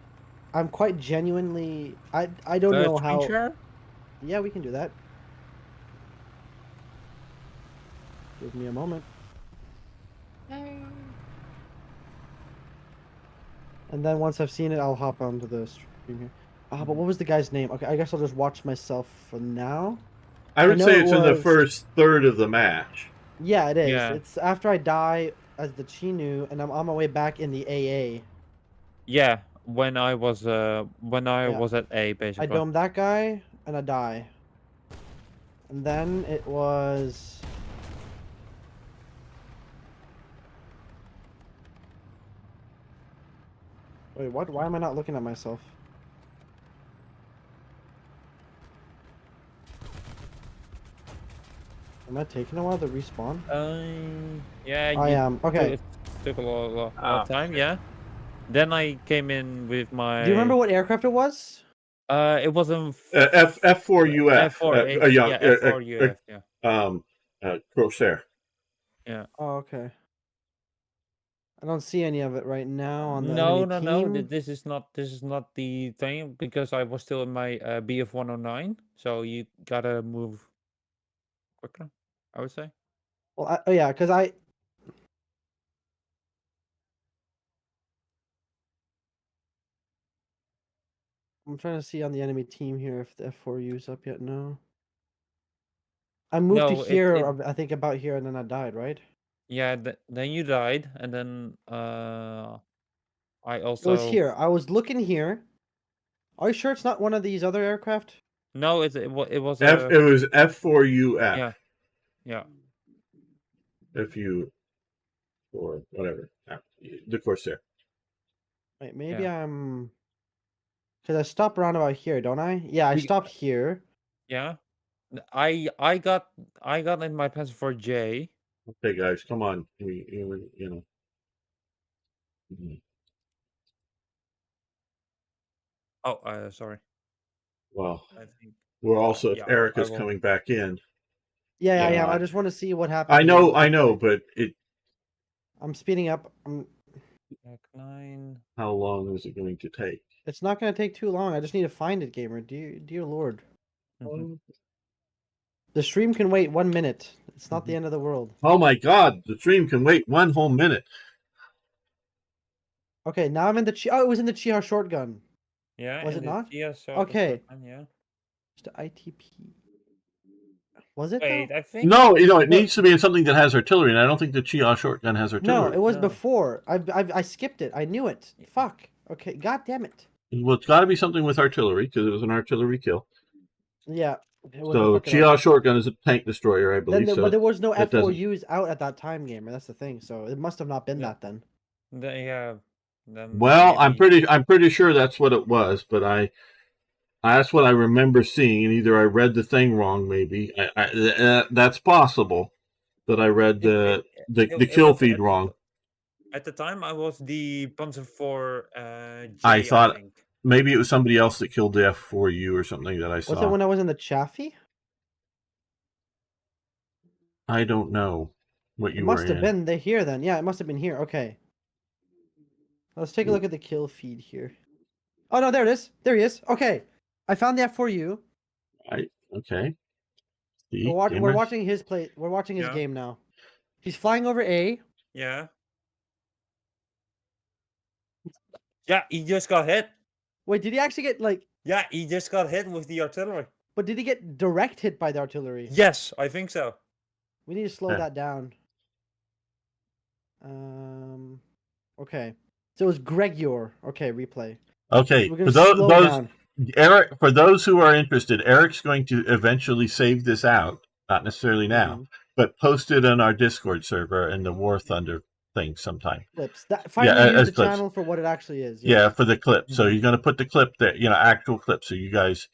I'm quite genuinely. I don't know Screen how. share? Yeah, we can do that. Give me a moment. And then once I've seen it, I'll hop onto the stream here. But what was the guy's name? Okay, I guess I'll just watch myself for now. I would know say it it's in the was- first third of the match. Yeah, it is. Yeah. It's after I die as the Chinu, and I'm on my way back in the AA. Yeah, when I was was at A, I basically. dome that guy, and I die. And then it was... Wait, what? Why am I not looking at myself? Am I taking a while to respawn? Yeah. I am. Okay. It took a lot Ah, of time. okay. Yeah. Then I came in with my. Do you remember what aircraft it was? It wasn't F4UF. F4. A young Yeah, F4 UF. Yeah. Corsair. Oh, okay. I don't see any of it right now on the No. enemy team. This is not the thing because I was still in my BF 109. So you gotta move quicker, I would say. Well, oh yeah, because I'm trying to see on the enemy team here if the F4U is up yet. No. I moved to No, here, or I think about here, and then I died, right? Yeah. Then you died, and then I It also. was here. I was looking here. Are you sure it's not one of these other aircraft? No, it was It was F4UF. Yeah. Yeah. If you or whatever. The Corsair. Wait, maybe I'm... Because I stop around about here, don't I? Yeah, I stopped here. Yeah. I got in my pencil for J. Okay, guys, come on. You know. Oh, sorry. Well, I think we're also if yeah, Eric I is will. coming back in. Yeah, I Yeah. am. I just want to see what happens. I in know, the- but I'm speeding up. Back 9. how long is it going to take? It's not going to take too long. I just need to find it, gamer. Dear Lord. Mhm. The stream can wait 1 minute. It's not the end of the world. Oh my God, the stream can wait 1 whole minute. Okay, now I'm in the Oh, it was in the Chiha shotgun. Yeah. Was and it not? Chia shot Okay. Yeah. It's the ITP. Was it Wait, though? I think. No, it No. needs to be in something that has artillery, and I don't think the Chia shotgun has No, artillery. it was No. before. I skipped it. I knew it. Fuck. Okay, god damn it. Well, it's got to be something with artillery because it was an artillery kill. Yeah. It was So Chia shotgun is a tank destroyer, I believe. but there was no that doesn't- F4Us out at that time, gamer. That's the thing. So it must have not been Yeah. that then. Yeah. Then Well, maybe... I'm pretty sure that's what it was, but that's what I remember seeing, and either I read the thing wrong, maybe. That's possible that I read the kill was feed wrong. At the time, I was the Panzer IV J. I thought think. maybe it was somebody else that killed the F4U or something that I saw. Was it when I was in the Chaffee? I don't know what It you were must have in. been here then. Yeah, it must have been here. Okay. Let's take a look at the kill feed here. Oh no, there it is. There he is. Okay. I found the F4U. Okay. See, We're gamers? watching his play. We're watching his Yeah. game now. He's flying over A. Yeah. Yeah, he just got hit. Wait, did he actually get like? Yeah, he just got hit with the artillery. But did he get direct hit by the artillery? Yes, I think so. We need to slow Yeah. that down. Okay. So it was Gregor. Okay, replay. Okay, We're for gonna those, slow down. Eric, for those who are interested, Eric's going to eventually save this out, not necessarily now, Mhm. but post it on our Discord server in the War Thunder thing sometime. Clips. Finally use as the clips. channel for what it actually is. Yeah, for the clip. So Mhm. you're going to put the clip there, actual clip. So you guys,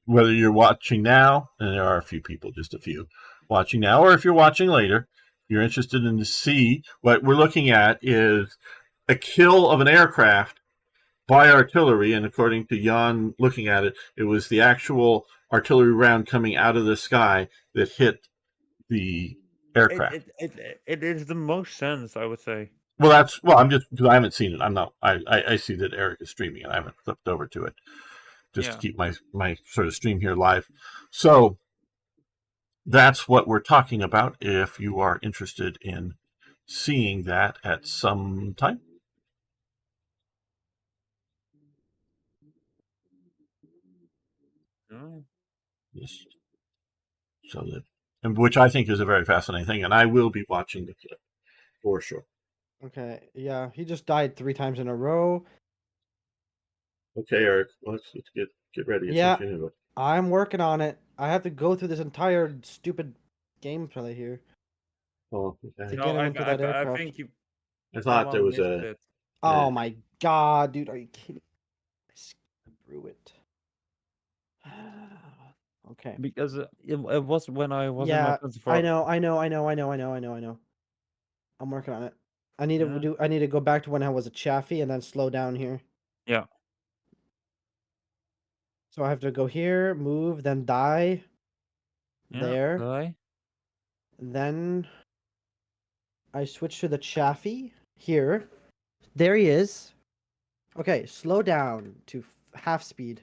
whether you're watching now, and there are a few people, just a few, watching now, or if you're watching later, you're interested in to see what we're looking at is a kill of an aircraft by artillery, and according to Jan looking at it, it was the actual artillery round coming out of the sky that hit the aircraft. It is the most sense, I would say. Well, I'm just because I haven't seen it. I see that Eric is streaming, and I haven't flipped over to it just to keep my sort of stream here live. So that's what we're talking about. If you are interested in seeing that at some time. Oh. Yes. So that, and which I think is a very fascinating thing, and I will be watching the clip for sure. Okay, yeah, he just died 3 times in a row. Okay, Eric, let's get ready. It's Yeah. infinity. I'm working on it. I have to go through this entire stupid gameplay here Oh, to okay. get him into that I aircraft. think you. I thought there was missed a. it. Oh my god, dude, are you kidding? I skipped through it. Okay. Because it was when I was in my Yeah, Panzer I IV. know. I'm working on it. I need to go back to when I was a Chaffee and then slow down here. Yeah. So I have to go here, move, then die. There. Die. Then I switch to the Chaffee here. There he is. Okay, slow down to half speed.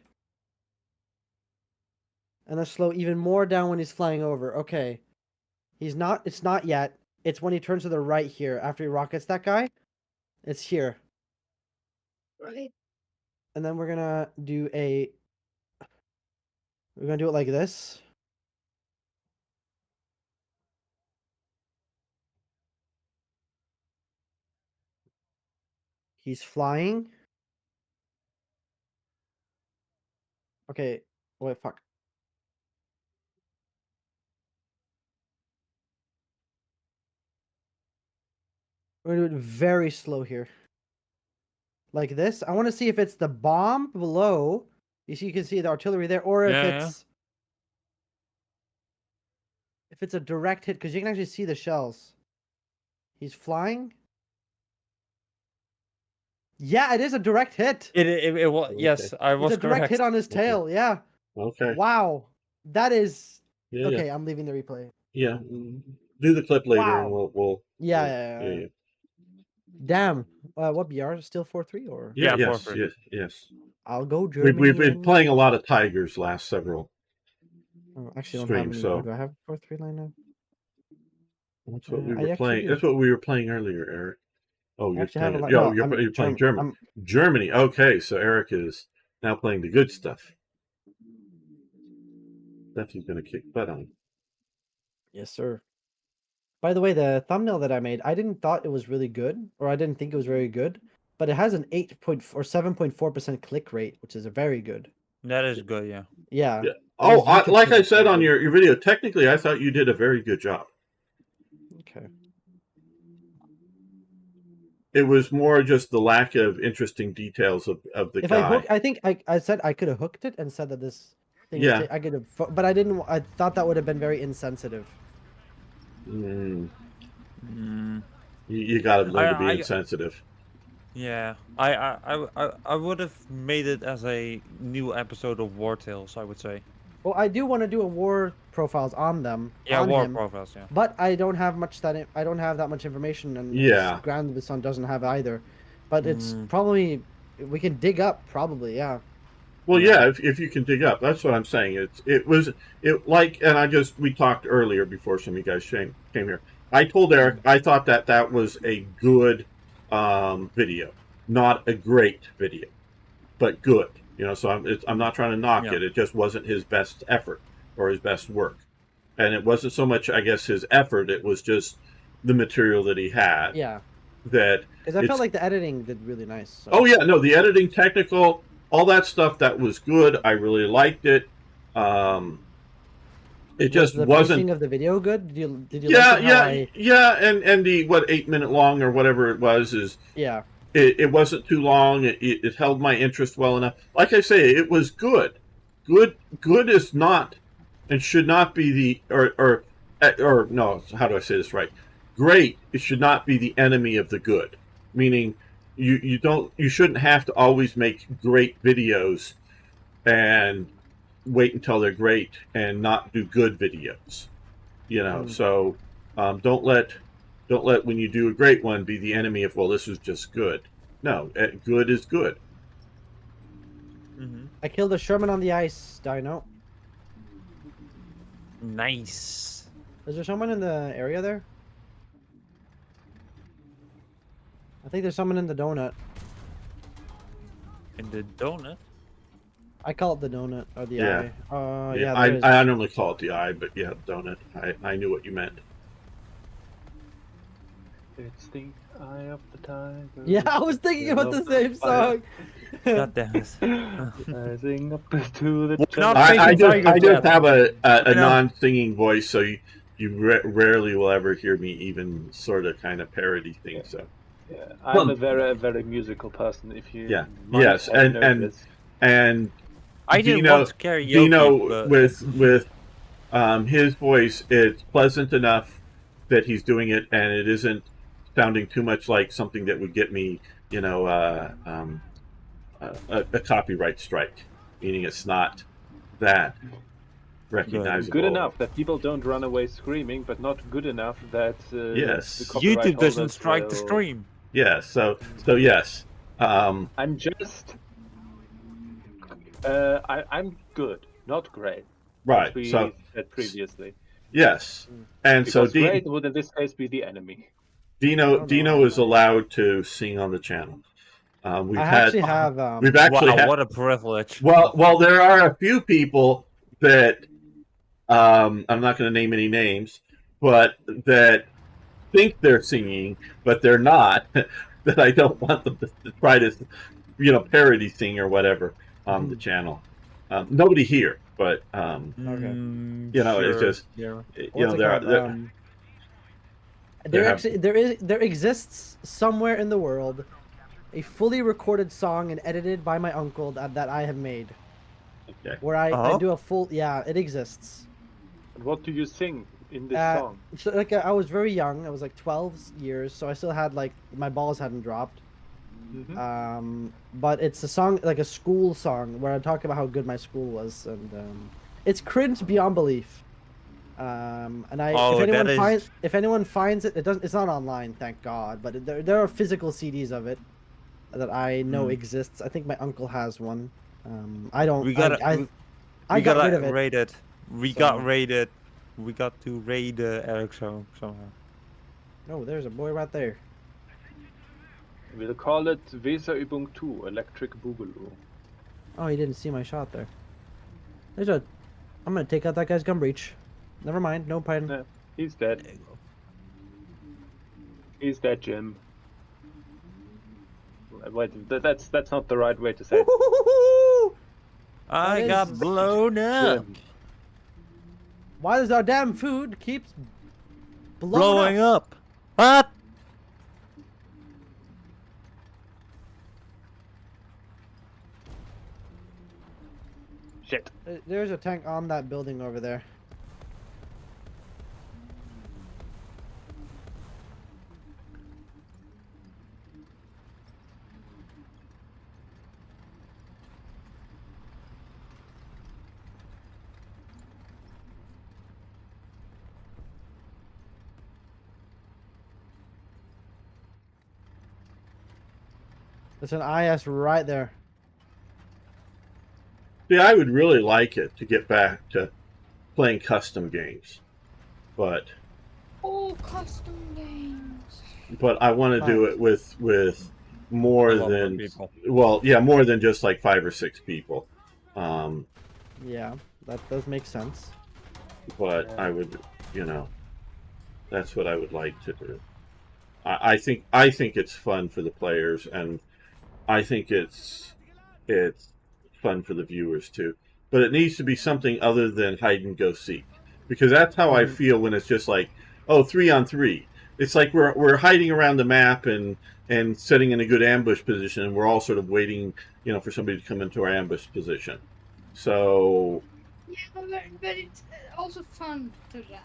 And then slow even more down when he's flying over. Okay. It's not yet. It's when he turns to the right here after he rockets that guy. It's here. Right. And then we're gonna do it like this. He's flying. Okay, wait, fuck. We're gonna do it very slow here. Like this. I want to see if it's the bomb below. You see, you can see the artillery there, or if it's a direct hit, because you can actually see the shells. He's flying. Yeah, it is a direct hit. It was. Okay. Yes, I was It's a direct correct. hit on his tail. Yeah. Okay. Wow. That is. Yeah, Okay, yeah. I'm leaving the replay. Yeah. Do the clip later, and Wow. we'll. Yeah. Damn. What BR? Still 4-3 or? Yeah. Yeah, Yes. 4-3. Yes. I'll go Germany. We've been and- playing a lot of Tigers last several. Oh, actually, stream, don't have any. so- Do I have 4-3 line now? That's what we I were actually playing. do. That's what we were playing earlier, Eric. Oh, I you're actually have playing. a You're, line. No, you're playing German. German. Germany. Okay, so Eric is now playing the good stuff. That he's going to kick butt on. Yes, sir. By the way, the thumbnail that I made, I didn't thought it was really good, or I didn't think it was very good, but it has an 7.4% click rate, which is very good. That is good. Yeah. Yeah. Yeah. Oh, These YouTube like I clips said are on good. your video, technically, I thought you did a very good job. Okay. It was more just the lack of interesting details of the If guy. I think I said I could have hooked it and said that this thing. Yeah. I could have, but I didn't. I thought that would have been very insensitive. You got to learn to be I- insensitive. Yeah. I would have made it as a new episode of War Tales, I would say. Well, I do want to do a war profiles on them. Yeah, on war him, profiles. Yeah. but I don't have I don't have that much information, and Yeah. Grand the Sun doesn't have either. But it's Mm. probably we can dig up. Probably, yeah. Well, yeah, if you can dig up, that's what I'm saying. It was like, and we talked earlier before some of you guys came here. I told Eric I thought that was a good video, not a great video, but good. You know, so I'm not trying to knock Yeah. it. It just wasn't his best effort or his best work, and it wasn't so much, I guess, his effort. It was just the material that he had. Yeah, That because I it's- felt like the editing did really nice. So. Oh yeah, no, the editing, technical, all that stuff that was good. I really liked it. It just Was the wasn't. pacing of the video good? Did you Yeah, like it how yeah, and the 8 minute long or whatever it was is. Yeah. It wasn't too long. It held my interest well enough. Like I say, it was good. Good is not and should not be the or no. How do I say this right? Great. It should not be the enemy of the good. Meaning, you shouldn't have to always make great videos and wait until they're great and not do good videos. So don't let when you do a great one be the enemy of, well, this is just good. No, good is good. Mm-hmm. I killed a Sherman on the ice, Dino. Nice. Is there someone in the area there? I think there's someone in the donut. In the donut. I call it the donut or the Yeah. eye. Yeah, there is. I normally call it the eye, but yeah, donut. I knew what you meant. It's the eye of the tiger. Yeah, I was thinking about the same song. God damn it. Rising up to the not top. faking I just Tiger have a You know. non-singing voice, so you rarely will ever hear me even sort of kind of parody things. So Yeah, I'm a very musical person. If you yeah, might yes, have noticed. and I didn't Dino, want to karaoke, Dino but... with his voice, it's pleasant enough that he's doing it, and it isn't sounding too much like something that would get me, a copyright strike. Meaning it's not that recognizable. Good enough that people don't run away screaming, but not good enough that Yes. the copyright YouTube doesn't holders strike the will- stream. Yes. So yes. I'm just. I'm good, not great. Right. As we So said previously. yes, and so Because great would in this case be the enemy. Dino is allowed to sing on the channel. We've actually had have. we've actually Wow, had, what a privilege. well, there are a few people that I'm not going to name any names, but that think they're singing, but they're not. That I don't want them to try to, parody sing or whatever on the channel. Nobody here, but it's just Yeah. There exists somewhere in the world a fully recorded song and edited by my uncle that I have made. Okay. Where I do a full it exists. And what do you sing in this song? So I was very young. I was like 12 years, so I still had my balls hadn't dropped. Mm-hmm. But it's a song, like a school song, where I talk about how good my school was, and it's cringe beyond belief. If anyone finds it, it's not online, thank God. But there are physical CDs of it that I know exists. I think my uncle has one. I don't. We got rid of it. raided. We got raided. We got to raid Eric's home somehow. Oh, there's a boy right there. We'll call it Weserübung 2, Electric Boogaloo. Oh, he didn't see my shot there. I'm gonna take out that guy's gun breach. Never mind, no pun. Yeah, he's dead. He's dead, Jim. Wait, that's not the right way to say it. I got blown up. Jim. Why does our damn food keeps Blowing up? What? Shit. There's a tank on that building over there. There's an IS right there. Yeah, I would really like it to get back to playing custom games, but custom games. But I want to do it with more than people. more than just like 5 or 6 people. Yeah, that does make sense. But I would, that's what I would like to do. I think it's fun for the players, and I think it's fun for the viewers too. But it needs to be something other than hide and go seek, because that's how I feel when it's just like, 3-on-3. It's like we're hiding around the map and setting in a good ambush position, and we're all sort of waiting, for somebody to come into our ambush position. So Yeah, but it's also fun to that.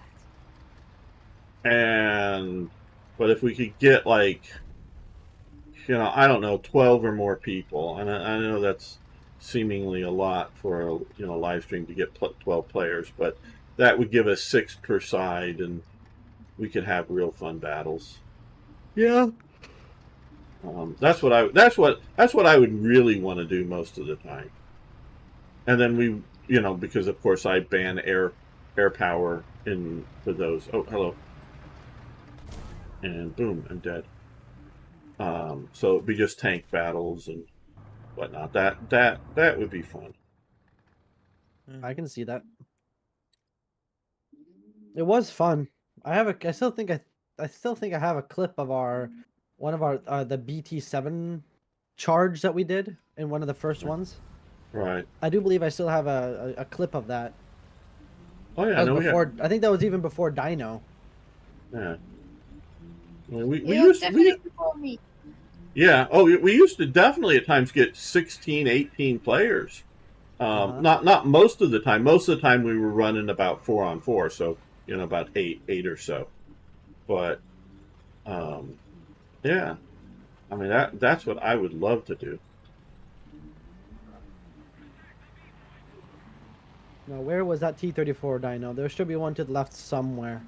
but if we could get like I don't know, 12 or more people, and I know that's seemingly a lot for a live stream to get 12 players, but that would give us 6 per side, and we could have real fun battles. Yeah. That's what I would really want to do most of the time. And then we, because of course I ban air power for those. Oh, hello. And boom, I'm dead. So it'd be just tank battles and whatnot. That would be fun. I can see that. It was fun. I still think I have a clip of one of our the BT7 charge that we did in one of the first ones. Right. I do believe I still have a clip of that. Oh yeah, That was no, before. I think that was even before Dino. Yeah. We It was used definitely before me. Yeah. Oh, we used to definitely at times get 16, 18 players. Not most of the time. Most of the time we were running about 4-on-4, so about eight or so. But yeah, I mean that's what I would love to do. No, where was that T-34 Dino? There should be one to the left somewhere.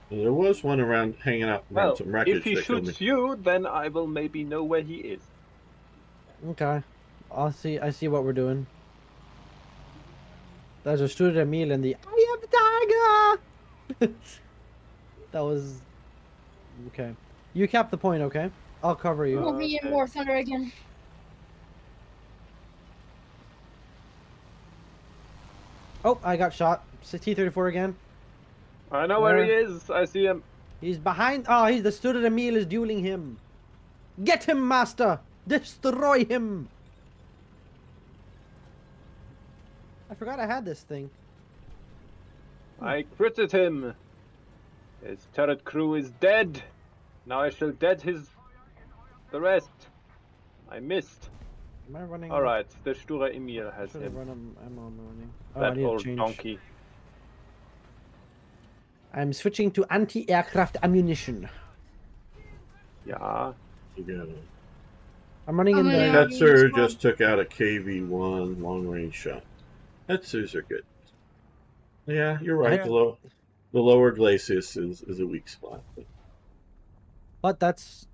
There was one around hanging out around Well, some wreckage if he that killed me. shoots you, then I will maybe know where he is. Okay, I see what we're doing. There's a Studer Emil in the I am the tiger. That was okay. You cap the point, okay? I'll cover you. We'll be in War Thunder again. Oh, I got shot. T-34 again. I know where he is. I see him. He's behind. Oh, he's the Studer Emil is dueling him. Get him, master. Destroy him. I forgot I had this thing. I critted him. His turret crew is dead. Now I shall dead the rest. I missed. Am I running? Alright, the Stura Emil has Should have him. run ammo running. Oh, I That need to old change. donkey. I'm switching to anti-aircraft ammunition. Yeah. Together. I'm running in I'm the. gonna- Hetzer just took out a KV-1 long-range shot. Hetzers are good. Yeah, you're right. Yeah. The lower glacis is a weak spot. But that's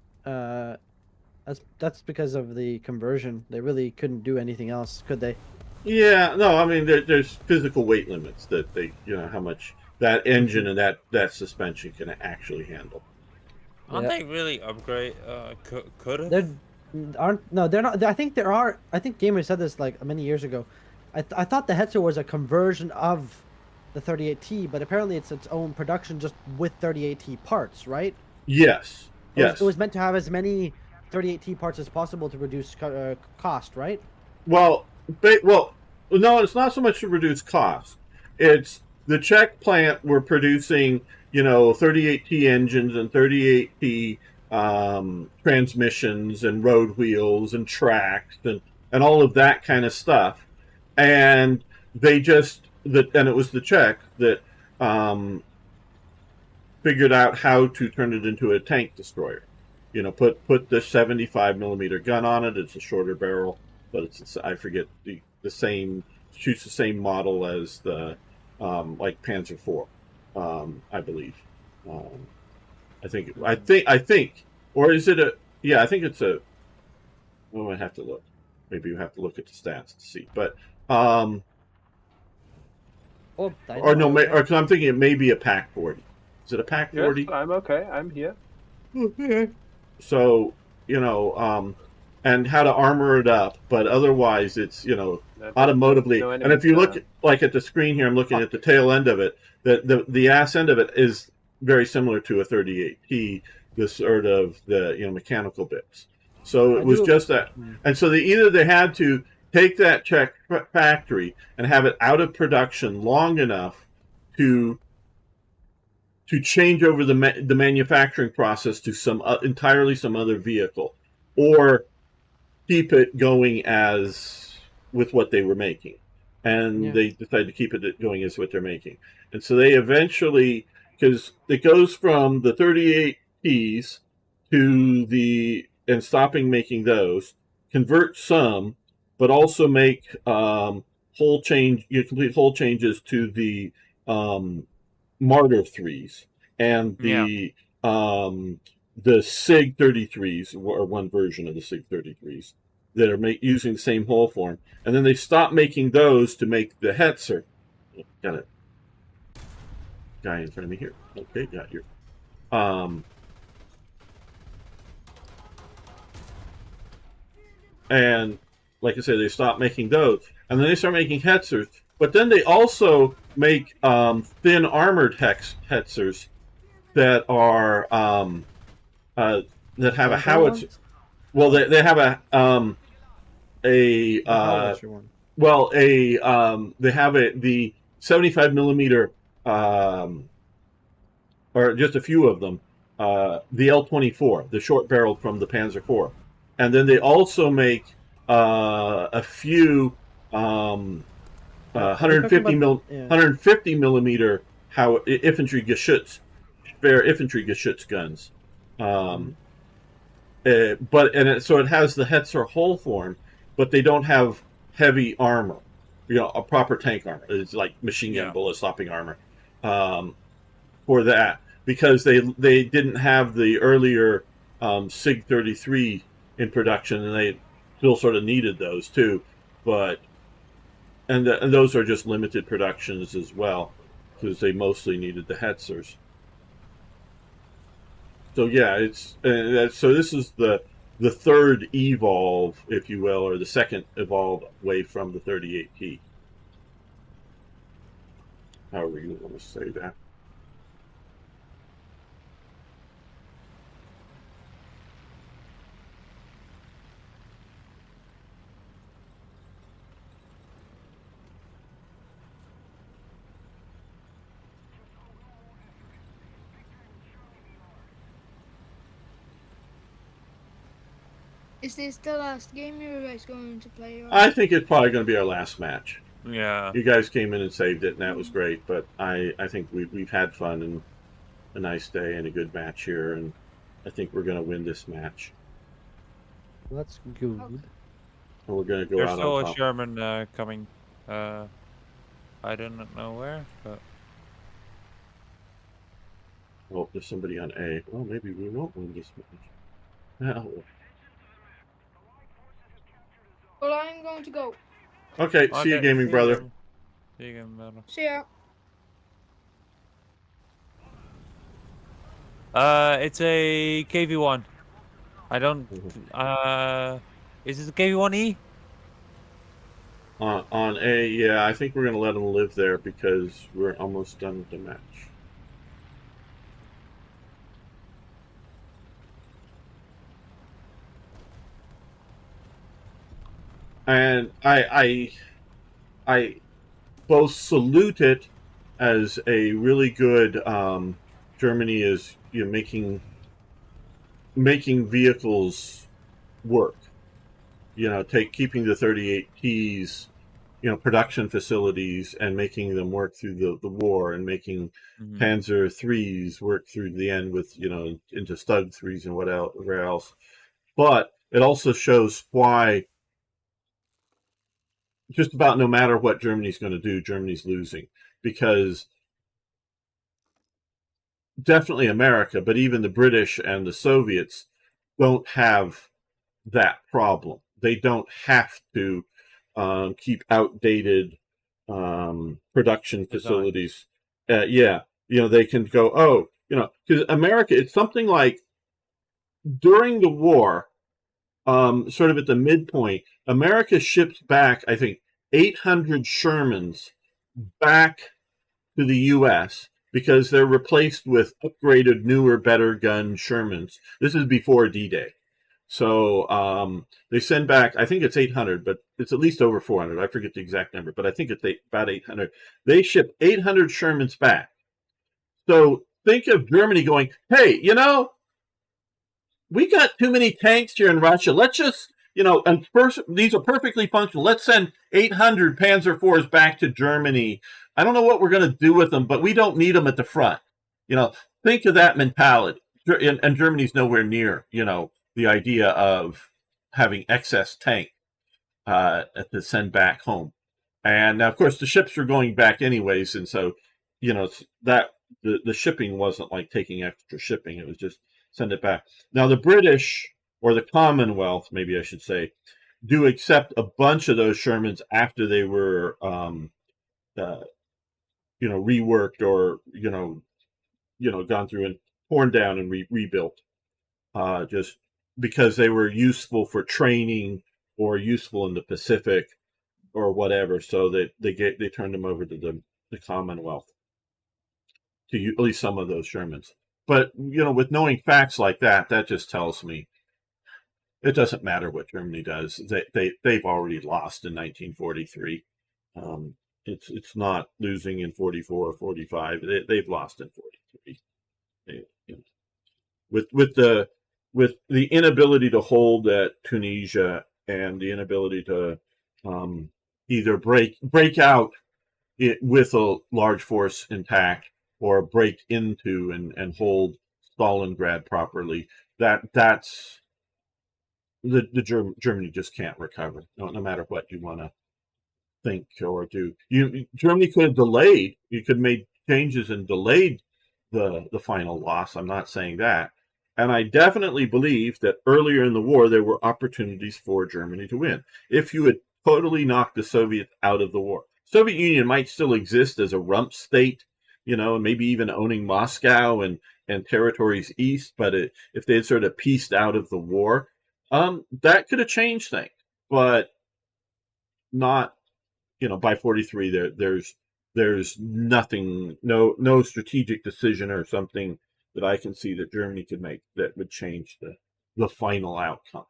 because of the conversion. They really couldn't do anything else, could they? Yeah, no, I mean there's physical weight limits that they, how much that engine and that suspension can actually handle. Aren't Yeah. they really upgrade? Could have? They're not. I think there are. I think gamers said this like many years ago. I thought the Hetzer was a conversion of the 38T, but apparently it's its own production just with 38T parts, right? Yes. Yes. It was meant to have as many 38T parts as possible to reduce cost, right? Well, no, it's not so much to reduce cost. It's the Czech plant were producing, 38T engines and 38T transmissions and road wheels and tracks and all of that kind of stuff. And they and it was the Czech that figured out how to turn it into a tank destroyer. Put the 75 millimeter gun on it. It's a shorter barrel, but I forget the same, shoots the same model as the like Panzer IV, I believe. I think, or is it I think it's a. Oh, I have to look. Maybe you have to look at the stats to see, but Oh, or because I'm thinking it may be a Pack 40. Is it a Pack 40? Yes, I'm okay. I'm here. So, and how to armor it up, but otherwise it's, automotively. No And if you look at the screen here, I'm looking at the tail end of it. The ass end of it is very similar to a 38T, the sort of the mechanical bits. So it was just that, and so they had to take that Czech factory and have it out of production long enough to change over the manufacturing process to entirely some other vehicle, or keep it going as with what they were making, and they decided to keep it going as what they're making, and so they eventually, because it goes from the 38Ts and stopping making those, convert some, but also make complete hull changes to the Martyr 3s and the SIG 33s, or one version of the SIG 33s that are using the same hull form, and then they stopped making those to make the Hetzer. Got a guy in front of me here. Okay, got you. And like I said, they stopped making those, and then they start making Hetzers. But then they also make thin armored Hetzers that are that have a howitzer. Well, they have they have the 75 millimeter or just a few of them, the L-24, the short barrel from the Panzer IV. And then they also make a few 150 millimeter infantry Geschütz, spare infantry Geschütz guns. So it has the Hetzer hull form, but they don't have heavy armor, a proper tank armor. It's like machine gun bullet stopping armor for that, because they didn't have the earlier SIG 33 in production, and they still sort of needed those too, and those are just limited productions as well, because they mostly needed the Hetzers. So yeah, so this is the third evolve, if you will, or the second evolve away from the 38T. However you want to say that. Is this the last game you guys going to play? Or? I think it's probably going to be our last match. Yeah. You guys came in and saved it, and that was great. But I think we've had fun and a nice day and a good match here, and I think we're going to win this match. That's good. Okay. And we're going to go There's out still on a top. Sherman coming. I don't know where, but... Oh, there's somebody on A. Well, maybe we won't win this match. Oh. Well, I'm going to go. Okay, see you, gaming brother. See you, gaming brother. See ya. It's a KV-1. I don't. Is it a KV-1E? On A, yeah, I think we're going to let them live there because we're almost done with the match. And I both salute it as a really good. Germany is making vehicles work. Keeping the 38Ts, production facilities, and making them work through the war, and making Panzer IIIs work through the end with into Stug 3s and whatever else. But it also shows why just about no matter what Germany's going to do, Germany's losing, because definitely America, but even the British and the Soviets don't have that problem. They don't have to keep outdated production facilities. They can go, because America, it's something like during the war, sort of at the midpoint, America shipped back, I think, 800 Shermans back to the U.S. because they're replaced with upgraded, newer, better gun Shermans. This is before D-Day. So they send back, I think it's 800, but it's at least over 400. I forget the exact number, but I think it's about 800. They ship 800 Shermans back. So think of Germany going, hey, we got too many tanks here in Russia. Let's just, and first, these are perfectly functional. Let's send 800 Panzer IVs back to Germany. I don't know what we're going to do with them, but we don't need them at the front. Think of that mentality. and Germany's nowhere near, the idea of having excess tank to send back home. And now, of course, the ships were going back anyways, and so that the shipping wasn't like taking extra shipping; it was just send it back. Now, the British, or the Commonwealth, maybe I should say, do accept a bunch of those Shermans after they were, reworked or gone through and torn down and rebuilt, just because they were useful for training or useful in the Pacific or whatever. So they turned them over to the Commonwealth, to at least some of those Shermans. But with knowing facts like that, that just tells me it doesn't matter what Germany does. They've already lost in 1943. It's not losing in 44 or 45. They've lost in 43. With the inability to hold at Tunisia and the inability to either break out it with a large force intact or break into and hold Stalingrad properly, that's the Germany just can't recover, no matter what you want to think or do. Germany could have delayed. You could have made changes and delayed the final loss. I'm not saying that. And I definitely believe that earlier in the war, there were opportunities for Germany to win. If you had totally knocked the Soviets out of the war, Soviet Union might still exist as a rump state, maybe even owning Moscow and territories east. But if they had sort of pieced out of the war, that could have changed things. But not, by 43, there's nothing, no strategic decision or something that I can see that Germany could make that would change the final outcome.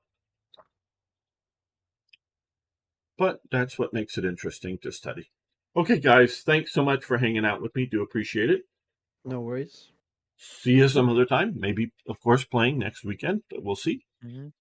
But that's what makes it interesting to study. Okay, guys, thanks so much for hanging out with me. Do appreciate it. No worries. See you some other time. Maybe, of course, playing next weekend, but we'll see. Mhm.